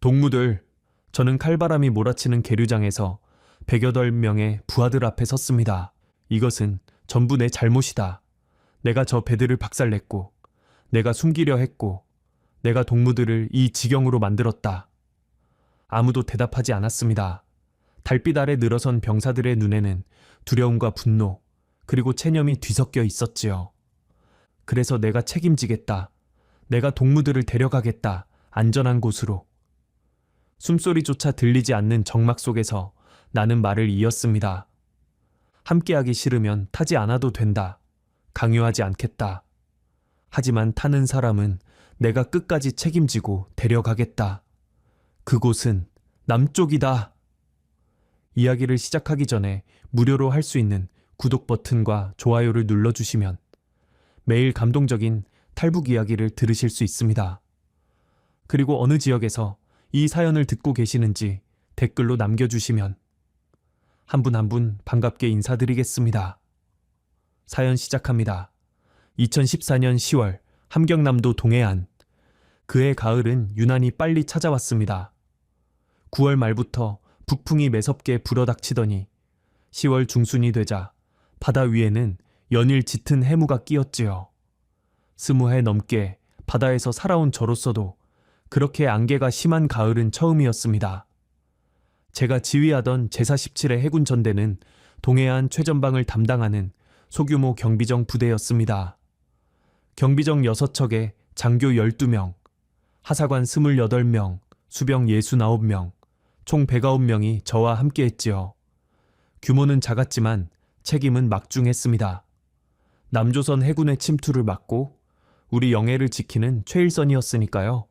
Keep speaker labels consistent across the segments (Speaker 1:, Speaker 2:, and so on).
Speaker 1: 동무들, 저는 칼바람이 몰아치는 계류장에서 108명의 부하들 앞에 섰습니다. 이것은 전부 내 잘못이다. 내가 저 배들을 박살냈고, 내가 숨기려 했고, 내가 동무들을 이 지경으로 만들었다. 아무도 대답하지 않았습니다. 달빛 아래 늘어선 병사들의 눈에는 두려움과 분노, 그리고 체념이 뒤섞여 있었지요. 그래서 내가 책임지겠다. 내가 동무들을 데려가겠다. 안전한 곳으로. 숨소리조차 들리지 않는 정막 속에서 나는 말을 이었습니다. 함께하기 싫으면 타지 않아도 된다. 강요하지 않겠다. 하지만 타는 사람은 내가 끝까지 책임지고 데려가겠다. 그곳은 남쪽이다. 이야기를 시작하기 전에 무료로 할 수 있는 구독 버튼과 좋아요를 눌러주시면 매일 감동적인 탈북 이야기를 들으실 수 있습니다. 그리고 어느 지역에서 이 사연을 듣고 계시는지 댓글로 남겨주시면 한 분 한 분 반갑게 인사드리겠습니다. 사연 시작합니다. 2014년 10월 함경남도 동해안. 그해 가을은 유난히 빨리 찾아왔습니다. 9월 말부터 북풍이 매섭게 불어닥치더니 10월 중순이 되자 바다 위에는 연일 짙은 해무가 끼었지요. 20해 넘게 바다에서 살아온 저로서도 그렇게 안개가 심한 가을은 처음이었습니다. 제가 지휘하던 제47의 해군 전대는 동해안 최전방을 담당하는 소규모 경비정 부대였습니다. 경비정 6척에 장교 12명, 하사관 28명, 수병 69명, 총 109명이 저와 함께했지요. 규모는 작았지만 책임은 막중했습니다. 남조선 해군의 침투를 막고 우리 영해를 지키는 최일선이었으니까요.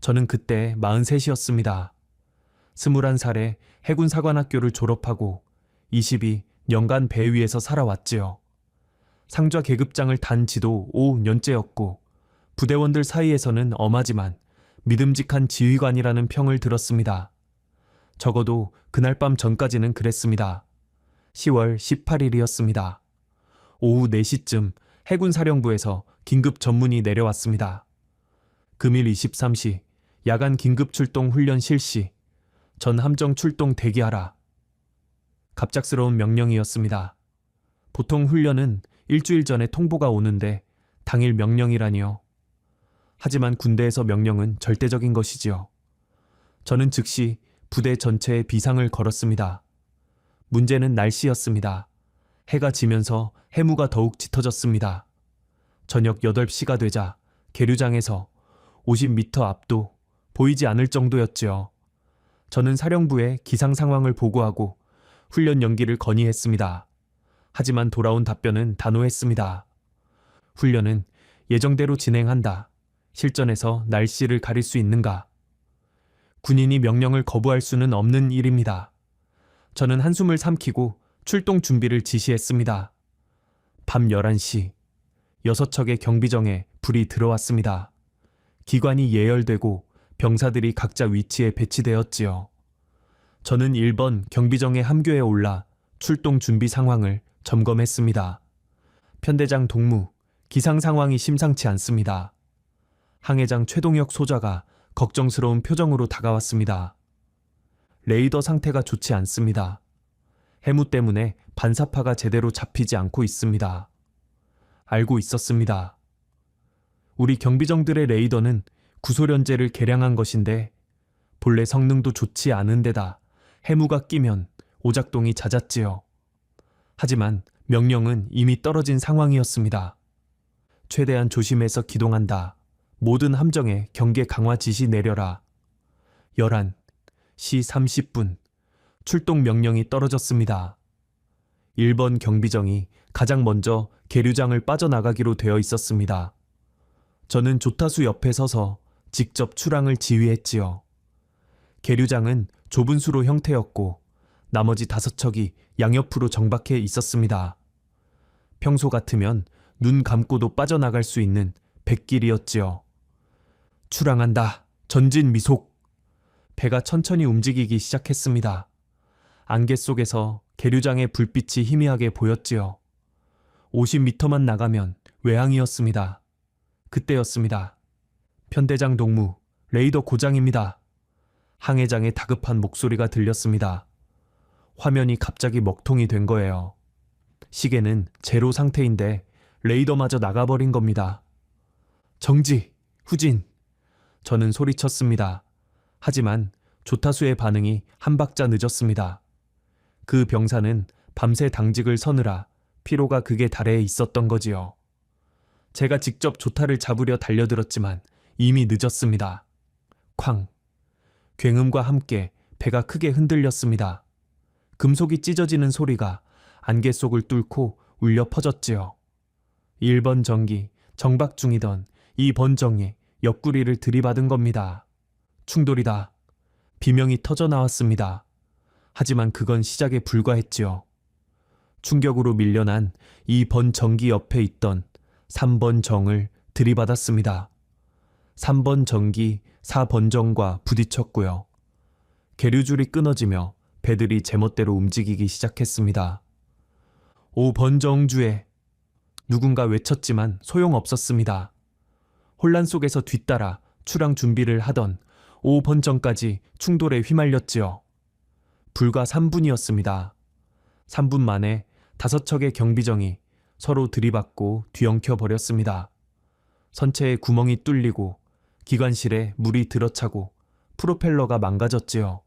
Speaker 1: 저는 그때 43이었습니다. 21살에 해군사관학교를 졸업하고 22년간 배 위에서 살아왔지요. 상좌 계급장을 단 지도 5년째였고 부대원들 사이에서는 엄하지만 믿음직한 지휘관이라는 평을 들었습니다. 적어도 그날 밤 전까지는 그랬습니다. 10월 18일이었습니다. 오후 4시쯤 해군사령부에서 긴급 전문이 내려왔습니다. 금일 23시 야간 긴급 출동 훈련 실시. 전 함정 출동 대기하라. 갑작스러운 명령이었습니다. 보통 훈련은 일주일 전에 통보가 오는데 당일 명령이라니요. 하지만 군대에서 명령은 절대적인 것이지요. 저는 즉시 부대 전체에 비상을 걸었습니다. 문제는 날씨였습니다. 해가 지면서 해무가 더욱 짙어졌습니다. 저녁 8시가 되자 계류장에서 50m 앞도 보이지 않을 정도였지요. 저는 사령부에 기상 상황을 보고하고 훈련 연기를 건의했습니다. 하지만 돌아온 답변은 단호했습니다. 훈련은 예정대로 진행한다. 실전에서 날씨를 가릴 수 있는가? 군인이 명령을 거부할 수는 없는 일입니다. 저는 한숨을 삼키고 출동 준비를 지시했습니다. 밤 11시, 6척의 경비정에 불이 들어왔습니다. 기관이 예열되고 병사들이 각자 위치에 배치되었지요. 저는 1번 경비정의 함교에 올라 출동 준비 상황을 점검했습니다. 편대장 동무, 기상 상황이 심상치 않습니다. 항해장 최동혁 소자가 걱정스러운 표정으로 다가왔습니다. 레이더 상태가 좋지 않습니다. 해무 때문에 반사파가 제대로 잡히지 않고 있습니다. 알고 있었습니다. 우리 경비정들의 레이더는 구소련제를 개량한 것인데 본래 성능도 좋지 않은 데다 해무가 끼면 오작동이 잦았지요. 하지만 명령은 이미 떨어진 상황이었습니다. 최대한 조심해서 기동한다. 모든 함정에 경계 강화 지시 내려라. 11시 30분 출동 명령이 떨어졌습니다. 1번 경비정이 가장 먼저 계류장을 빠져나가기로 되어 있었습니다. 저는 조타수 옆에 서서 직접 출항을 지휘했지요. 계류장은 좁은 수로 형태였고 나머지 5척이 양옆으로 정박해 있었습니다. 평소 같으면 눈 감고도 빠져나갈 수 있는 백길이었지요. 출항한다. 전진 미속. 배가 천천히 움직이기 시작했습니다. 안개 속에서 계류장의 불빛이 희미하게 보였지요. 50m만 나가면 외항이었습니다. 그때였습니다. 편대장 동무, 레이더 고장입니다. 항해장의 다급한 목소리가 들렸습니다. 화면이 갑자기 먹통이 된 거예요. 시계는 제로 상태인데 레이더마저 나가버린 겁니다. 정지! 후진! 저는 소리쳤습니다. 하지만 조타수의 반응이 한 박자 늦었습니다. 그 병사는 밤새 당직을 서느라 피로가 극에 달해 있었던 거지요. 제가 직접 조타를 잡으려 달려들었지만 이미 늦었습니다. 쾅! 굉음과 함께 배가 크게 흔들렸습니다. 금속이 찢어지는 소리가 안개 속을 뚫고 울려 퍼졌지요. 1번 정기, 정박 중이던 이 번정이 옆구리를 들이받은 겁니다. 충돌이다. 비명이 터져 나왔습니다. 하지만 그건 시작에 불과했지요. 충격으로 밀려난 이 번정기 옆에 있던 3번 정을 들이받았습니다. 3번 정기 4번 정과 부딪혔고요. 계류줄이 끊어지며 배들이 제멋대로 움직이기 시작했습니다. 5번 정주에 누군가 외쳤지만 소용없었습니다. 혼란 속에서 뒤따라 출항 준비를 하던 5번 정까지 충돌에 휘말렸지요. 불과 3분이었습니다. 3분 만에 5척의 경비정이 서로 들이받고 뒤엉켜 버렸습니다. 선체에 구멍이 뚫리고 기관실에 물이 들어차고 프로펠러가 망가졌지요.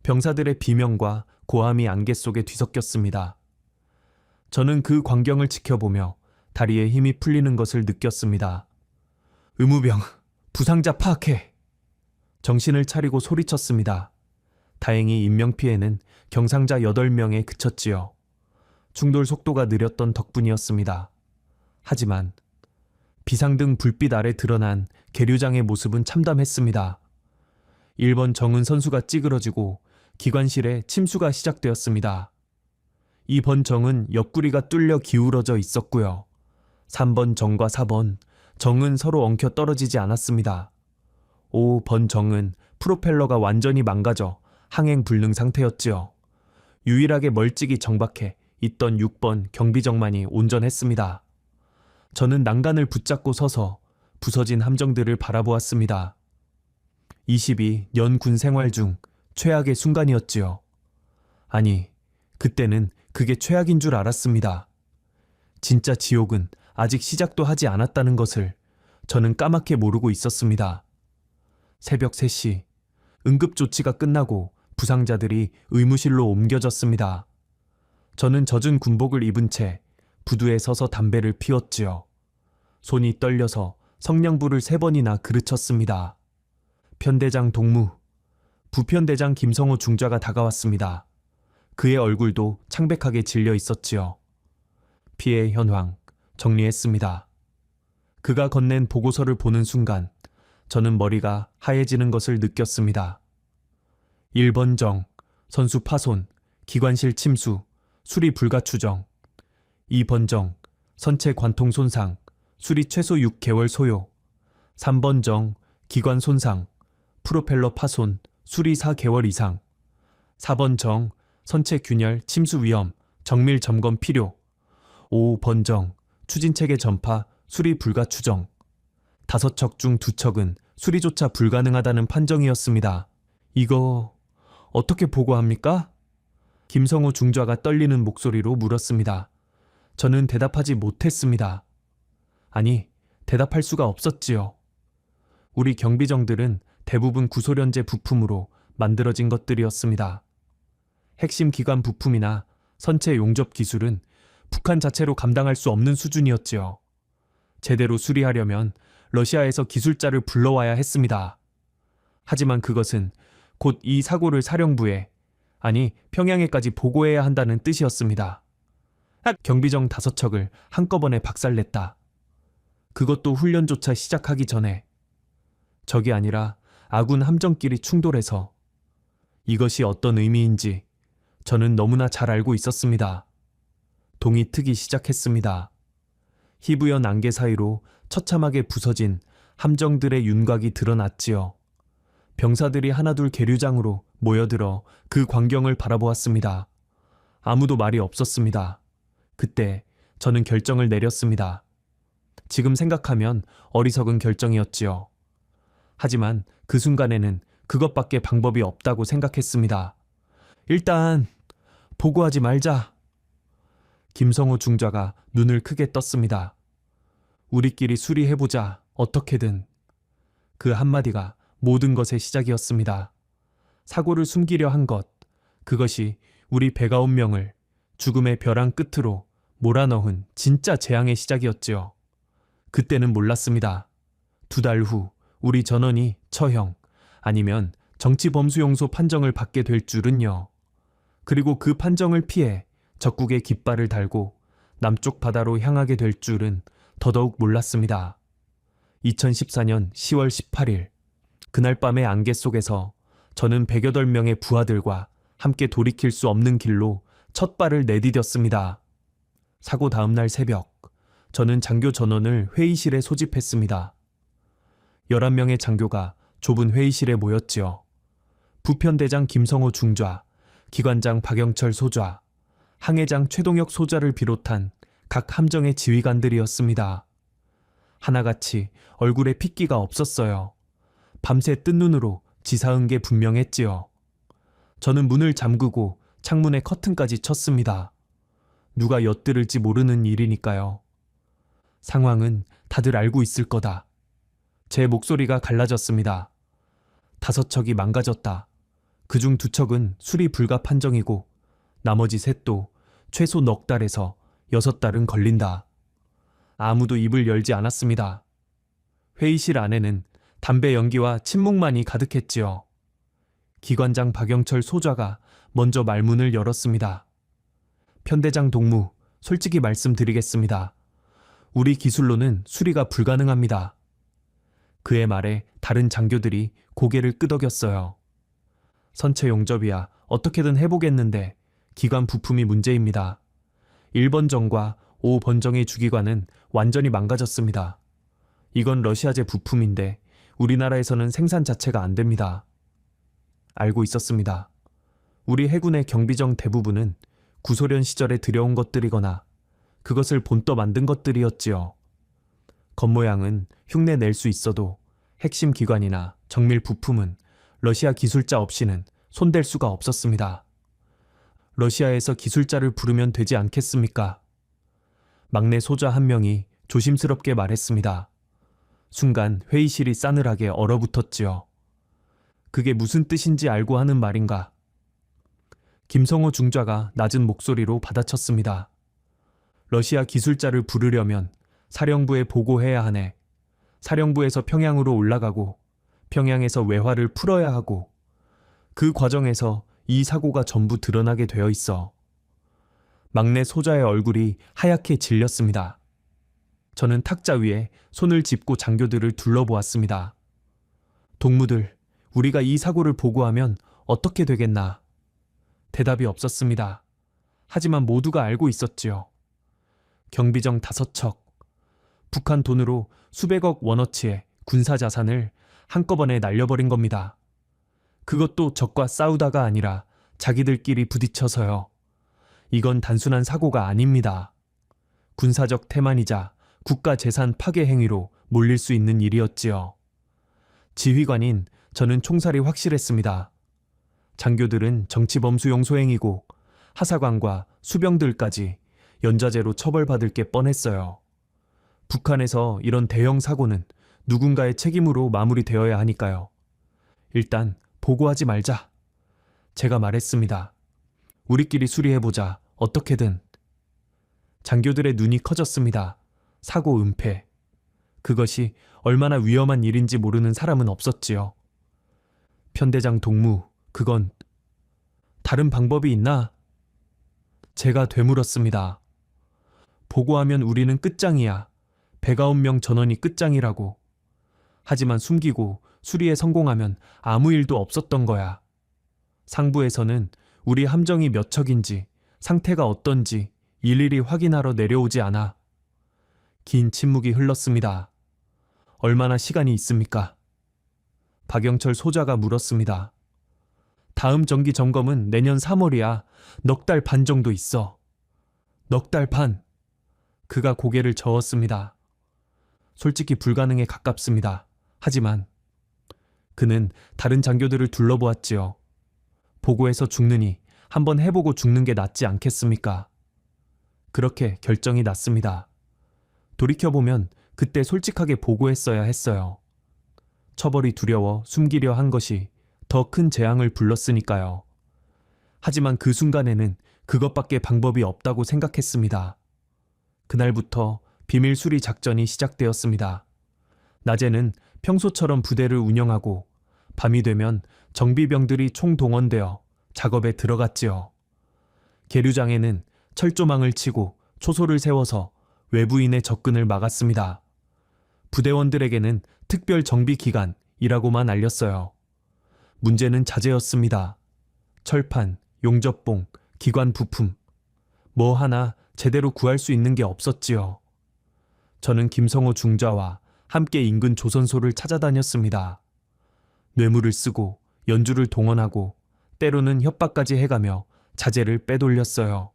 Speaker 1: 병사들의 비명과 고함이 안개 속에 뒤섞였습니다. 저는 그 광경을 지켜보며 다리에 힘이 풀리는 것을 느꼈습니다. 의무병, 부상자 파악해! 정신을 차리고 소리쳤습니다. 다행히 인명피해는 경상자 8명에 그쳤지요. 충돌 속도가 느렸던 덕분이었습니다. 하지만 비상등 불빛 아래 드러난 계류장의 모습은 참담했습니다. 1번 정은 선수가 찌그러지고 기관실에 침수가 시작되었습니다. 2번 정은 옆구리가 뚫려 기울어져 있었고요. 3번 정과 4번 정은 서로 엉켜 떨어지지 않았습니다. 5번 정은 프로펠러가 완전히 망가져 항행 불능 상태였지요. 유일하게 멀찍이 정박해 있던 6번 경비정만이 온전했습니다. 저는 난간을 붙잡고 서서 부서진 함정들을 바라보았습니다. 22년 군 생활 중 최악의 순간이었지요. 아니, 그때는 그게 최악인 줄 알았습니다. 진짜 지옥은 아직 시작도 하지 않았다는 것을 저는 까맣게 모르고 있었습니다. 새벽 3시, 응급조치가 끝나고 부상자들이 의무실로 옮겨졌습니다. 저는 젖은 군복을 입은 채 부두에 서서 담배를 피웠지요. 손이 떨려서 성냥불을 3번이나 그르쳤습니다. 편대장 동무, 부편대장 김성호 중좌가 다가왔습니다. 그의 얼굴도 창백하게 질려 있었지요. 피해 현황 정리했습니다. 그가 건넨 보고서를 보는 순간 저는 머리가 하얘지는 것을 느꼈습니다. 1번 정, 선수 파손, 기관실 침수, 수리 불가 추정. 2번 정, 선체 관통 손상, 수리 최소 6개월 소요. 3번 정, 기관 손상, 프로펠러 파손, 수리 4개월 이상. 4번 정, 선체 균열, 침수 위험, 정밀 점검 필요. 5번 정, 추진체계 전파, 수리 불가 추정. 5척 중 2척은 수리조차 불가능하다는 판정이었습니다. 이거 어떻게 보고합니까? 김성호 중좌가 떨리는 목소리로 물었습니다. 저는 대답하지 못했습니다. 아니, 대답할 수가 없었지요. 우리 경비정들은 대부분 구소련제 부품으로 만들어진 것들이었습니다. 핵심 기관 부품이나 선체 용접 기술은 북한 자체로 감당할 수 없는 수준이었지요. 제대로 수리하려면 러시아에서 기술자를 불러와야 했습니다. 하지만 그것은 곧 이 사고를 사령부에, 아니 평양에까지 보고해야 한다는 뜻이었습니다. 경비정 5척을 한꺼번에 박살냈다. 그것도 훈련조차 시작하기 전에. 적이 아니라 아군 함정끼리 충돌해서. 이것이 어떤 의미인지 저는 너무나 잘 알고 있었습니다. 동이 트기 시작했습니다. 희부연 안개 사이로 처참하게 부서진 함정들의 윤곽이 드러났지요. 병사들이 하나둘 계류장으로 모여들어 그 광경을 바라보았습니다. 아무도 말이 없었습니다. 그때 저는 결정을 내렸습니다. 지금 생각하면 어리석은 결정이었지요. 하지만 그 순간에는 그것밖에 방법이 없다고 생각했습니다. 일단 보고하지 말자. 김성호 중좌가 눈을 크게 떴습니다. 우리끼리 수리해보자. 어떻게든. 그 한마디가 모든 것의 시작이었습니다. 사고를 숨기려 한 것, 그것이 우리 109명을 죽음의 벼랑 끝으로 몰아넣은 진짜 재앙의 시작이었지요. 그때는 몰랐습니다. 2달 후 우리 전원이 처형 아니면 정치범수용소 판정을 받게 될 줄은요. 그리고 그 판정을 피해 적국의 깃발을 달고 남쪽 바다로 향하게 될 줄은 더더욱 몰랐습니다. 2014년 10월 18일 그날 밤의 안개 속에서 저는 108명의 부하들과 함께 돌이킬 수 없는 길로 첫 발을 내디뎠습니다. 사고 다음 날 새벽 저는 장교 전원을 회의실에 소집했습니다. 11명의 장교가 좁은 회의실에 모였지요. 부편대장 김성호 중좌, 기관장 박영철 소좌, 항해장 최동혁 소좌를 비롯한 각 함정의 지휘관들이었습니다. 하나같이 얼굴에 핏기가 없었어요. 밤새 뜬 눈으로 지사은 게 분명했지요. 저는 문을 잠그고 창문에 커튼까지 쳤습니다. 누가 엿들을지 모르는 일이니까요. 상황은 다들 알고 있을 거다. 제 목소리가 갈라졌습니다. 5척이 망가졌다. 그중 2척은 수리 불가 판정이고 나머지 셋도 최소 넉 달에서 6달은 걸린다. 아무도 입을 열지 않았습니다. 회의실 안에는 담배 연기와 침묵만이 가득했지요. 기관장 박영철 소좌가 먼저 말문을 열었습니다. 편대장 동무, 솔직히 말씀드리겠습니다. 우리 기술로는 수리가 불가능합니다. 그의 말에 다른 장교들이 고개를 끄덕였어요. 선체 용접이야 어떻게든 해보겠는데 기관 부품이 문제입니다. 1번정과 5번정의 주기관은 완전히 망가졌습니다. 이건 러시아제 부품인데 우리나라에서는 생산 자체가 안 됩니다. 알고 있었습니다. 우리 해군의 경비정 대부분은 구소련 시절에 들여온 것들이거나 그것을 본떠 만든 것들이었지요. 겉모양은 흉내 낼 수 있어도 핵심 기관이나 정밀 부품은 러시아 기술자 없이는 손댈 수가 없었습니다. 러시아에서 기술자를 부르면 되지 않겠습니까? 막내 소좌 한 명이 조심스럽게 말했습니다. 순간 회의실이 싸늘하게 얼어붙었지요. 그게 무슨 뜻인지 알고 하는 말인가? 김성호 중좌가 낮은 목소리로 받아쳤습니다. 러시아 기술자를 부르려면 사령부에 보고해야 하네. 사령부에서 평양으로 올라가고 평양에서 외화를 풀어야 하고 그 과정에서 이 사고가 전부 드러나게 되어 있어. 막내 소좌의 얼굴이 하얗게 질렸습니다. 저는 탁자 위에 손을 짚고 장교들을 둘러보았습니다. 동무들, 우리가 이 사고를 보고하면 어떻게 되겠나? 대답이 없었습니다. 하지만 모두가 알고 있었지요. 경비정 5척, 북한 돈으로 수백억 원어치의 군사 자산을 한꺼번에 날려버린 겁니다. 그것도 적과 싸우다가 아니라 자기들끼리 부딪혀서요. 이건 단순한 사고가 아닙니다. 군사적 태만이자 국가 재산 파괴 행위로 몰릴 수 있는 일이었지요. 지휘관인 저는 총살이 확실했습니다. 장교들은 정치범수용 소행이고 하사관과 수병들까지 연좌제로 처벌받을 게 뻔했어요. 북한에서 이런 대형 사고는 누군가의 책임으로 마무리되어야 하니까요. 일단 보고하지 말자. 제가 말했습니다. 우리끼리 수리해보자. 어떻게든. 장교들의 눈이 커졌습니다. 사고 은폐. 그것이 얼마나 위험한 일인지 모르는 사람은 없었지요. 편대장 동무, 그건 다른 방법이 있나? 제가 되물었습니다. 보고하면 우리는 끝장이야. 109명 전원이 끝장이라고. 하지만 숨기고 수리에 성공하면 아무 일도 없었던 거야. 상부에서는 우리 함정이 몇 척인지 상태가 어떤지 일일이 확인하러 내려오지 않아. 긴 침묵이 흘렀습니다. 얼마나 시간이 있습니까? 박영철 소좌가 물었습니다. 다음 정기 점검은 내년 3월이야. 넉 달 반 정도 있어. 넉 달 반. 그가 고개를 저었습니다. 솔직히 불가능에 가깝습니다. 하지만 그는 다른 장교들을 둘러보았지요. 보고해서 죽느니 한번 해보고 죽는 게 낫지 않겠습니까? 그렇게 결정이 났습니다. 돌이켜보면 그때 솔직하게 보고했어야 했어요. 처벌이 두려워 숨기려 한 것이 더 큰 재앙을 불렀으니까요. 하지만 그 순간에는 그것밖에 방법이 없다고 생각했습니다. 그날부터 비밀 수리 작전이 시작되었습니다. 낮에는 평소처럼 부대를 운영하고 밤이 되면 정비병들이 총동원되어 작업에 들어갔지요. 계류장에는 철조망을 치고 초소를 세워서 외부인의 접근을 막았습니다. 부대원들에게는 특별 정비 기간이라고만 알렸어요. 문제는 자재였습니다. 철판, 용접봉, 기관 부품. 뭐 하나 제대로 구할 수 있는 게 없었지요. 저는 김성호 중좌와 함께 인근 조선소를 찾아다녔습니다. 뇌물을 쓰고 연주를 동원하고 때로는 협박까지 해가며 자재를 빼돌렸어요.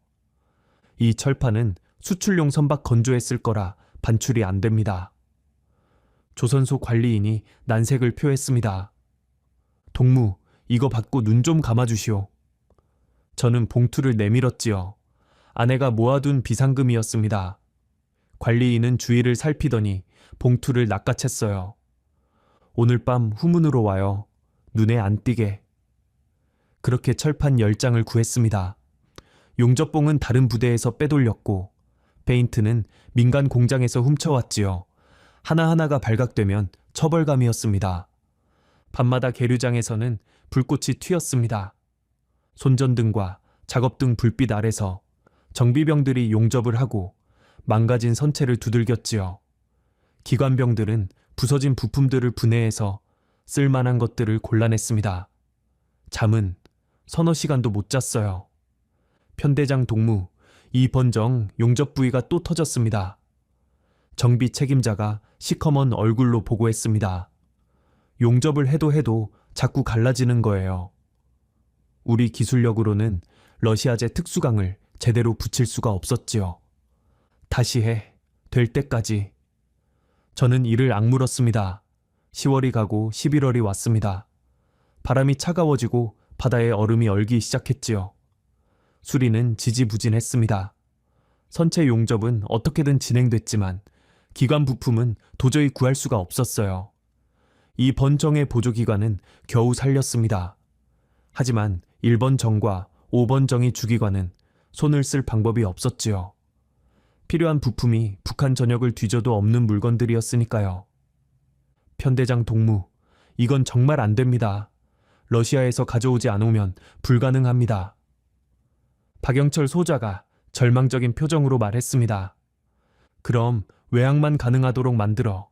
Speaker 1: 이 철판은 수출용 선박 건조했을 거라 반출이 안 됩니다. 조선소 관리인이 난색을 표했습니다. 동무, 이거 받고 눈 좀 감아주시오. 저는 봉투를 내밀었지요. 아내가 모아둔 비상금이었습니다. 관리인은 주위를 살피더니 봉투를 낚아챘어요. 오늘 밤 후문으로 와요. 눈에 안 띄게. 그렇게 철판 10장을 구했습니다. 용접봉은 다른 부대에서 빼돌렸고 페인트는 민간 공장에서 훔쳐왔지요. 하나하나가 발각되면 처벌감이었습니다. 밤마다 계류장에서는 불꽃이 튀었습니다. 손전등과 작업등 불빛 아래서 정비병들이 용접을 하고 망가진 선체를 두들겼지요. 기관병들은 부서진 부품들을 분해해서 쓸만한 것들을 골라냈습니다. 잠은 서너 시간도 못 잤어요. 편대장 동무, 이 번정 용접 부위가 또 터졌습니다. 정비 책임자가 시커먼 얼굴로 보고했습니다. 용접을 해도 자꾸 갈라지는 거예요. 우리 기술력으로는 러시아제 특수강을 제대로 붙일 수가 없었지요. 다시 해. 될 때까지. 저는 이를 악물었습니다. 10월이 가고 11월이 왔습니다. 바람이 차가워지고 바다에 얼음이 얼기 시작했지요. 수리는 지지부진했습니다. 선체 용접은 어떻게든 진행됐지만 기관 부품은 도저히 구할 수가 없었어요. 이 번정의 보조기관은 겨우 살렸습니다. 하지만 1번 정과 5번 정의 주기관은 손을 쓸 방법이 없었지요. 필요한 부품이 북한 전역을 뒤져도 없는 물건들이었으니까요. 편대장 동무, 이건 정말 안 됩니다. 러시아에서 가져오지 않으면 불가능합니다. 박영철 소자가 절망적인 표정으로 말했습니다. 그럼 외항만 가능하도록 만들어.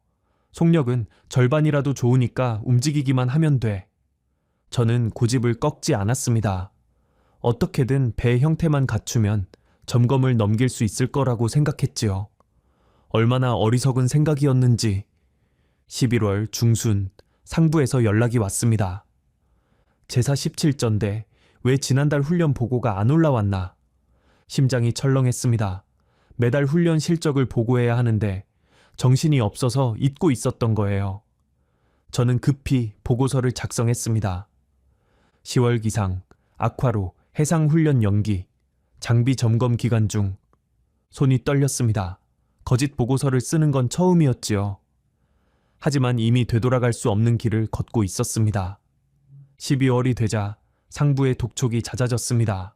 Speaker 1: 속력은 절반이라도 좋으니까 움직이기만 하면 돼. 저는 고집을 꺾지 않았습니다. 어떻게든 배 형태만 갖추면 점검을 넘길 수 있을 거라고 생각했지요. 얼마나 어리석은 생각이었는지 11월 중순 상부에서 연락이 왔습니다. 제사 17전대 왜 지난달 훈련 보고가 안 올라왔나? 심장이 철렁했습니다. 매달 훈련 실적을 보고해야 하는데 정신이 없어서 잊고 있었던 거예요. 저는 급히 보고서를 작성했습니다. 10월 기상, 악화로 해상훈련 연기, 장비 점검 기간 중. 손이 떨렸습니다. 거짓 보고서를 쓰는 건 처음이었지요. 하지만 이미 되돌아갈 수 없는 길을 걷고 있었습니다. 12월이 되자 상부의 독촉이 잦아졌습니다.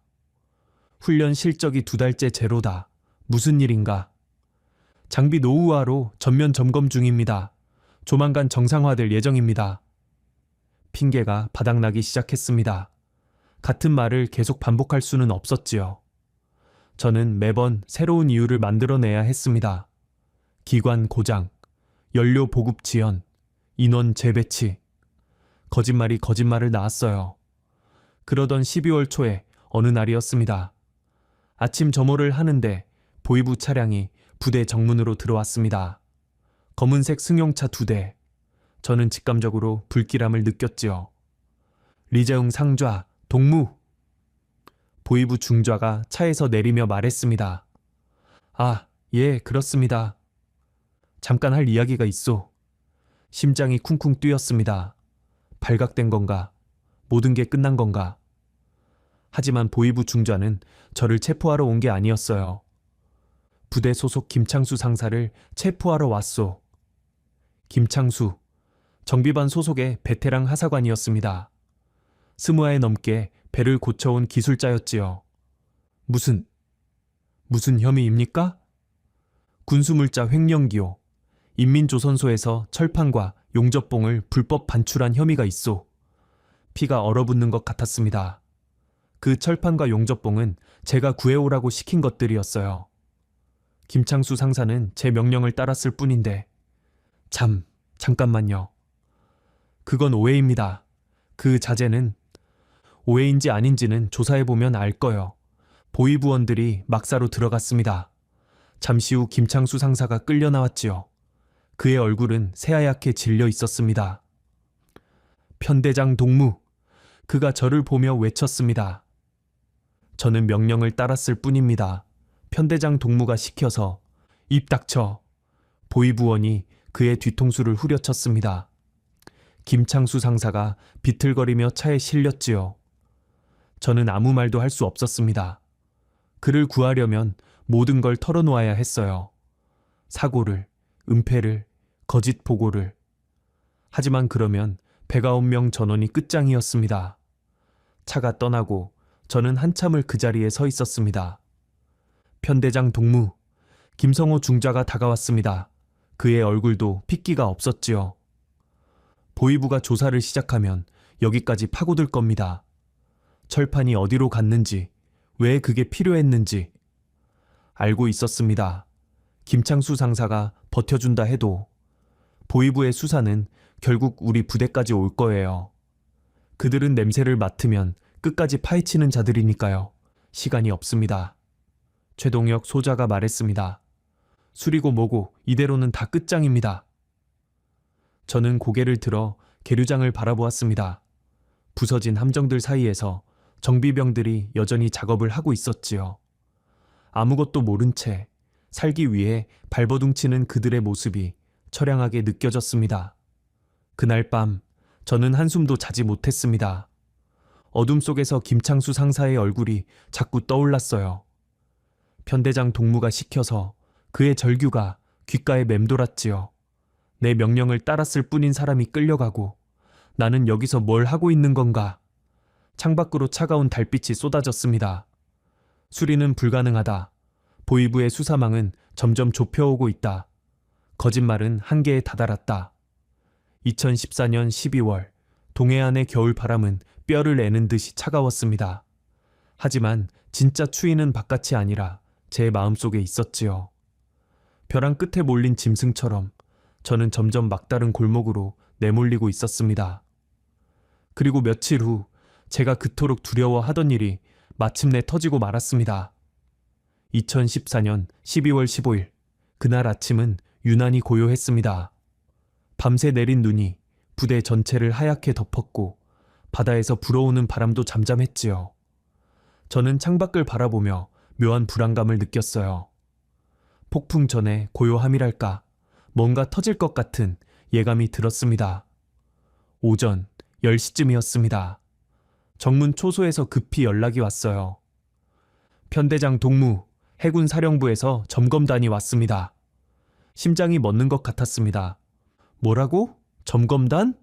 Speaker 1: 훈련 실적이 2달째 제로다. 무슨 일인가? 장비 노후화로 전면 점검 중입니다. 조만간 정상화될 예정입니다. 핑계가 바닥나기 시작했습니다. 같은 말을 계속 반복할 수는 없었지요. 저는 매번 새로운 이유를 만들어내야 했습니다. 기관 고장, 연료 보급 지연, 인원 재배치. 거짓말이 거짓말을 낳았어요. 그러던 12월 초에 어느 날이었습니다. 아침 점호를 하는데 보이부 차량이 부대 정문으로 들어왔습니다. 검은색 승용차 2대. 저는 직감적으로 불길함을 느꼈지요. 리재웅 상좌, 동무. 보이부 중좌가 차에서 내리며 말했습니다. 아, 예, 그렇습니다. 잠깐 할 이야기가 있소. 심장이 쿵쿵 뛰었습니다. 발각된 건가? 모든 게 끝난 건가? 하지만 보위부 중좌는 저를 체포하러 온 게 아니었어요. 부대 소속 김창수 상사를 체포하러 왔소. 김창수, 정비반 소속의 베테랑 하사관이었습니다. 20회 넘게 배를 고쳐온 기술자였지요. 무슨 혐의입니까? 군수물자 횡령기요. 인민조선소에서 철판과 용접봉을 불법 반출한 혐의가 있소. 피가 얼어붙는 것 같았습니다. 그 철판과 용접봉은 제가 구해오라고 시킨 것들이었어요. 김창수 상사는 제 명령을 따랐을 뿐인데 잠깐만요. 그건 오해입니다. 그 자재는 오해인지 아닌지는 조사해보면 알 거요. 보위부원들이 막사로 들어갔습니다. 잠시 후 김창수 상사가 끌려 나왔지요. 그의 얼굴은 새하얗게 질려 있었습니다. 편대장 동무, 그가 저를 보며 외쳤습니다. 저는 명령을 따랐을 뿐입니다. 편대장 동무가 시켜서 입 닥쳐. 보위부원이 그의 뒤통수를 후려쳤습니다. 김창수 상사가 비틀거리며 차에 실렸지요. 저는 아무 말도 할 수 없었습니다. 그를 구하려면 모든 걸 털어놓아야 했어요. 사고를, 은폐를, 거짓 보고를. 하지만 그러면 109명 전원이 끝장이었습니다. 차가 떠나고 저는 한참을 그 자리에 서 있었습니다. 편대장 동무, 김성호 중좌가 다가왔습니다. 그의 얼굴도 핏기가 없었지요. 보위부가 조사를 시작하면 여기까지 파고들 겁니다. 철판이 어디로 갔는지, 왜 그게 필요했는지 알고 있었습니다. 김창수 상사가 버텨준다 해도 보위부의 수사는 결국 우리 부대까지 올 거예요. 그들은 냄새를 맡으면 끝까지 파헤치는 자들이니까요. 시간이 없습니다. 최동혁 소자가 말했습니다. 술이고 뭐고 이대로는 다 끝장입니다. 저는 고개를 들어 계류장을 바라보았습니다. 부서진 함정들 사이에서 정비병들이 여전히 작업을 하고 있었지요. 아무것도 모른 채 살기 위해 발버둥치는 그들의 모습이 처량하게 느껴졌습니다. 그날 밤 저는 한숨도 자지 못했습니다. 어둠 속에서 김창수 상사의 얼굴이 자꾸 떠올랐어요. 편대장 동무가 시켜서 그의 절규가 귓가에 맴돌았지요. 내 명령을 따랐을 뿐인 사람이 끌려가고 나는 여기서 뭘 하고 있는 건가? 창밖으로 차가운 달빛이 쏟아졌습니다. 수리는 불가능하다. 보위부의 수사망은 점점 좁혀오고 있다. 거짓말은 한계에 다다랐다. 2014년 12월 동해안의 겨울바람은 뼈를 내는 듯이 차가웠습니다. 하지만 진짜 추위는 바깥이 아니라 제 마음속에 있었지요. 벼랑 끝에 몰린 짐승처럼 저는 점점 막다른 골목으로 내몰리고 있었습니다. 그리고 며칠 후 제가 그토록 두려워하던 일이 마침내 터지고 말았습니다. 2014년 12월 15일 그날 아침은 유난히 고요했습니다. 밤새 내린 눈이 부대 전체를 하얗게 덮었고 바다에서 불어오는 바람도 잠잠했지요. 저는 창밖을 바라보며 묘한 불안감을 느꼈어요. 폭풍 전에 고요함이랄까, 뭔가 터질 것 같은 예감이 들었습니다. 오전 10시쯤이었습니다. 정문 초소에서 급히 연락이 왔어요. 편대장 동무, 해군 사령부에서 점검단이 왔습니다. 심장이 멎는 것 같았습니다. 뭐라고? 점검단?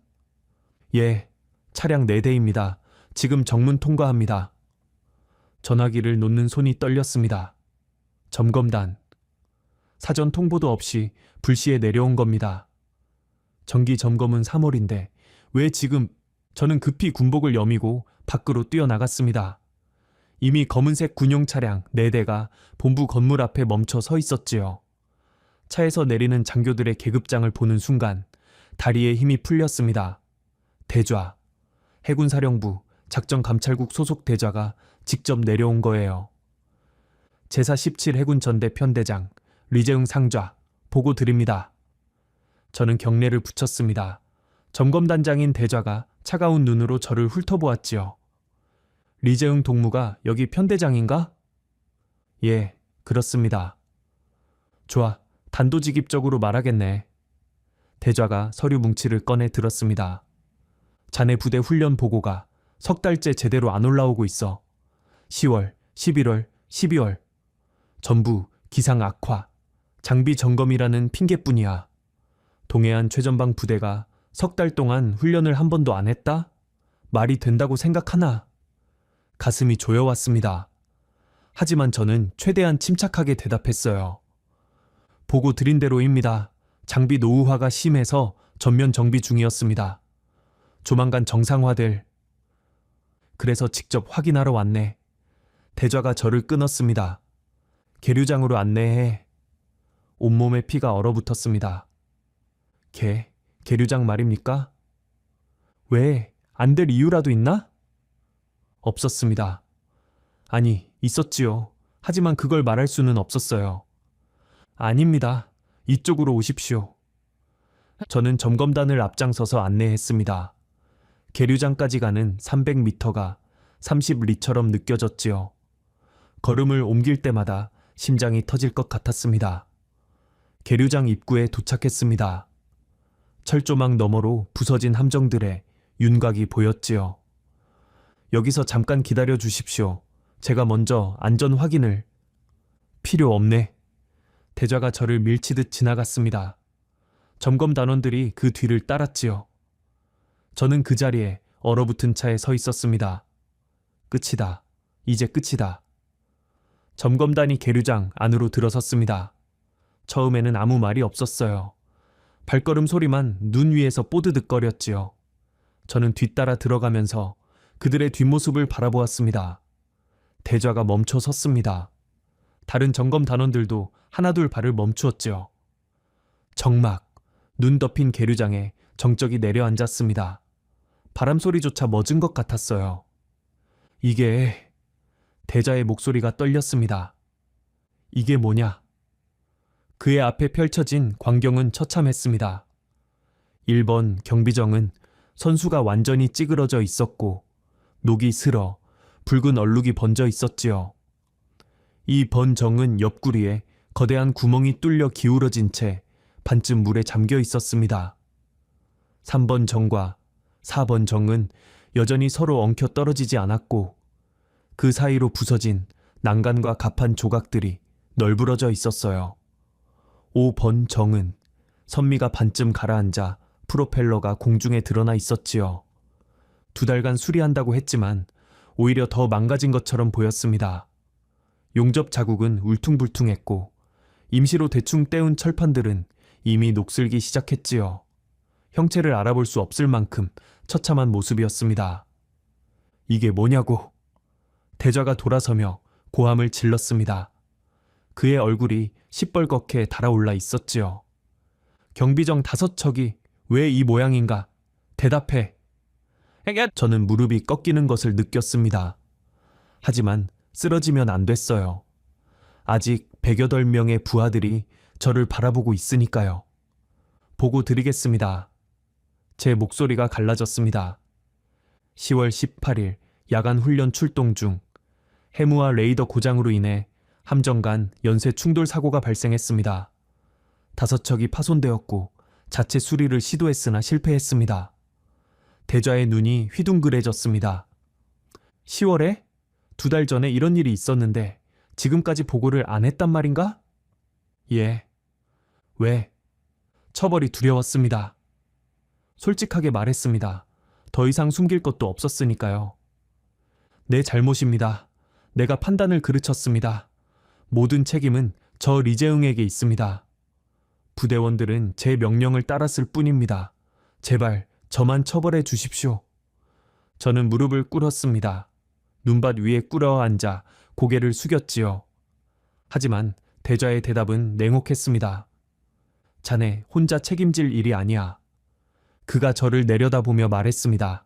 Speaker 1: 예, 차량 4대입니다. 지금 정문 통과합니다. 전화기를 놓는 손이 떨렸습니다. 점검단. 사전 통보도 없이 불시에 내려온 겁니다. 정기 점검은 3월인데 왜 지금? 저는 급히 군복을 여미고 밖으로 뛰어나갔습니다. 이미 검은색 군용 차량 4대가 본부 건물 앞에 멈춰 서 있었지요. 차에서 내리는 장교들의 계급장을 보는 순간 다리에 힘이 풀렸습니다. 대좌, 해군사령부 작전감찰국 소속 대좌가 직접 내려온 거예요. 제사 17 해군 전대 편대장 리재응 상좌, 보고 드립니다. 저는 경례를 붙였습니다. 점검단장인 대좌가 차가운 눈으로 저를 훑어보았지요. 리재응 동무가 여기 편대장인가? 예, 그렇습니다. 좋아, 단도직입적으로 말하겠네. 대좌가 서류 뭉치를 꺼내 들었습니다. 자네 부대 훈련 보고가 석 달째 제대로 안 올라오고 있어. 10월, 11월, 12월. 전부 기상 악화, 장비 점검이라는 핑계뿐이야. 동해안 최전방 부대가 석 달 동안 훈련을 한 번도 안 했다? 말이 된다고 생각하나? 가슴이 조여왔습니다. 하지만 저는 최대한 침착하게 대답했어요. 보고 드린 대로입니다. 장비 노후화가 심해서 전면 정비 중이었습니다. 조만간 정상화될. 그래서 직접 확인하러 왔네. 대좌가 저를 끊었습니다. 계류장으로 안내해. 온몸에 피가 얼어붙었습니다. 계류장 말입니까? 왜? 안 될 이유라도 있나? 없었습니다. 아니, 있었지요. 하지만 그걸 말할 수는 없었어요. 아닙니다. 이쪽으로 오십시오. 저는 점검단을 앞장서서 안내했습니다. 계류장까지 가는 300m가 30리처럼 느껴졌지요. 걸음을 옮길 때마다 심장이 터질 것 같았습니다. 계류장 입구에 도착했습니다. 철조망 너머로 부서진 함정들의 윤곽이 보였지요. 여기서 잠깐 기다려 주십시오. 제가 먼저 안전 확인을. 필요 없네. 대좌가 저를 밀치듯 지나갔습니다. 점검 단원들이 그 뒤를 따랐지요. 저는 그 자리에 얼어붙은 차에 서 있었습니다. 끝이다. 이제 끝이다. 점검단이 계류장 안으로 들어섰습니다. 처음에는 아무 말이 없었어요. 발걸음 소리만 눈 위에서 뽀드득거렸지요. 저는 뒤따라 들어가면서 그들의 뒷모습을 바라보았습니다. 대좌가 멈춰 섰습니다. 다른 점검 단원들도 하나둘 발을 멈추었지요. 정막, 눈 덮인 계류장에 정적이 내려앉았습니다. 바람 소리조차 멎은 것 같았어요. 이게... 대좌의 목소리가 떨렸습니다. 이게 뭐냐? 그의 앞에 펼쳐진 광경은 처참했습니다. 1번 경비정은 선수가 완전히 찌그러져 있었고 녹이 슬어 붉은 얼룩이 번져 있었지요. 이 번정은 옆구리에 거대한 구멍이 뚫려 기울어진 채 반쯤 물에 잠겨 있었습니다. 3번 정과 4번 정은 여전히 서로 엉켜 떨어지지 않았고 그 사이로 부서진 난간과 갑판 조각들이 널브러져 있었어요. 5번 정은 선미가 반쯤 가라앉아 프로펠러가 공중에 드러나 있었지요. 2달간 수리한다고 했지만 오히려 더 망가진 것처럼 보였습니다. 용접 자국은 울퉁불퉁했고 임시로 대충 떼운 철판들은 이미 녹슬기 시작했지요. 형체를 알아볼 수 없을 만큼 처참한 모습이었습니다. 이게 뭐냐고. 대좌가 돌아서며 고함을 질렀습니다. 그의 얼굴이 시뻘겋게 달아올라 있었지요. 경비정 5척이 왜 이 모양인가? 대답해. 저는 무릎이 꺾이는 것을 느꼈습니다. 하지만 쓰러지면 안 됐어요. 아직 108명의 부하들이 저를 바라보고 있으니까요. 보고 드리겠습니다. 제 목소리가 갈라졌습니다. 10월 18일 야간 훈련 출동 중 해무와 레이더 고장으로 인해 함정 간 연쇄 충돌 사고가 발생했습니다. 5척이 파손되었고 자체 수리를 시도했으나 실패했습니다. 대좌의 눈이 휘둥그레졌습니다. 10월에? 2달 전에 이런 일이 있었는데 지금까지 보고를 안 했단 말인가? 예. 왜? 처벌이 두려웠습니다. 솔직하게 말했습니다. 더 이상 숨길 것도 없었으니까요. 내 잘못입니다. 내가 판단을 그르쳤습니다. 모든 책임은 저 리재응에게 있습니다. 부대원들은 제 명령을 따랐을 뿐입니다. 제발 저만 처벌해 주십시오. 저는 무릎을 꿇었습니다. 눈밭 위에 꿇어 앉아 고개를 숙였지요. 하지만 대좌의 대답은 냉혹했습니다. 자네 혼자 책임질 일이 아니야. 그가 저를 내려다보며 말했습니다.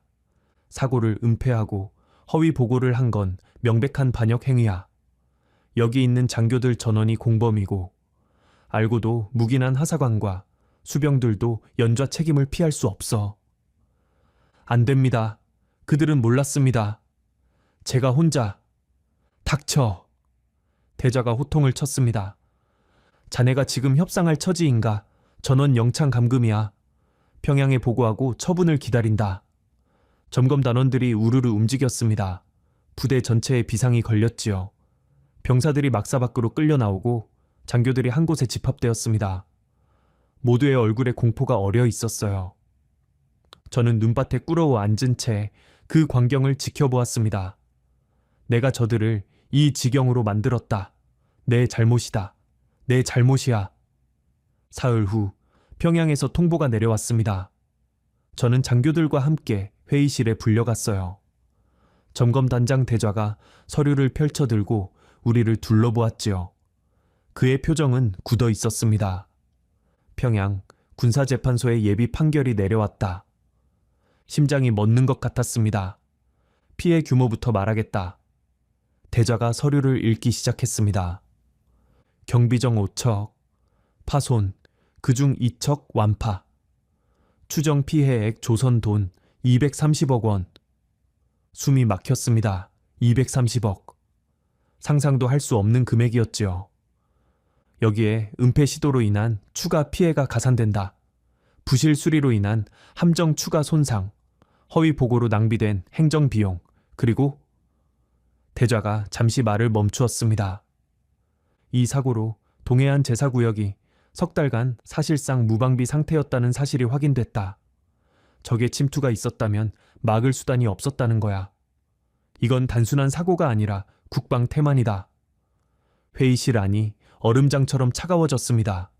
Speaker 1: 사고를 은폐하고 허위 보고를 한 건 명백한 반역 행위야. 여기 있는 장교들 전원이 공범이고 알고도 묵인한 하사관과 수병들도 연좌 책임을 피할 수 없어. 안 됩니다. 그들은 몰랐습니다. 제가 혼자. 닥쳐. 대좌가 호통을 쳤습니다. 자네가 지금 협상할 처지인가? 전원 영창 감금이야. 평양에 보고하고 처분을 기다린다. 점검 단원들이 우르르 움직였습니다. 부대 전체에 비상이 걸렸지요. 병사들이 막사 밖으로 끌려 나오고 장교들이 한 곳에 집합되었습니다. 모두의 얼굴에 공포가 어려 있었어요. 저는 눈밭에 꿇어 앉은 채 그 광경을 지켜보았습니다. 내가 저들을 이 지경으로 만들었다. 내 잘못이다. 내 잘못이야. 사흘 후 평양에서 통보가 내려왔습니다. 저는 장교들과 함께 회의실에 불려갔어요. 점검단장 대좌가 서류를 펼쳐들고 우리를 둘러보았지요. 그의 표정은 굳어 있었습니다. 평양 군사재판소의 예비 판결이 내려왔다. 심장이 멎는 것 같았습니다. 피해 규모부터 말하겠다. 대좌가 서류를 읽기 시작했습니다. 경비정 5척, 파손, 그중 2척 완파, 추정 피해액 조선 돈 230억 원. 숨이 막혔습니다. 230억. 상상도 할 수 없는 금액이었지요. 여기에 은폐 시도로 인한 추가 피해가 가산된다. 부실 수리로 인한 함정 추가 손상, 허위 보고로 낭비된 행정 비용, 그리고 대좌가 잠시 말을 멈추었습니다. 이 사고로 동해안 제사구역이 석 달간 사실상 무방비 상태였다는 사실이 확인됐다. 적의 침투가 있었다면 막을 수단이 없었다는 거야. 이건 단순한 사고가 아니라 국방 태만이다. 회의실 안이 얼음장처럼 차가워졌습니다.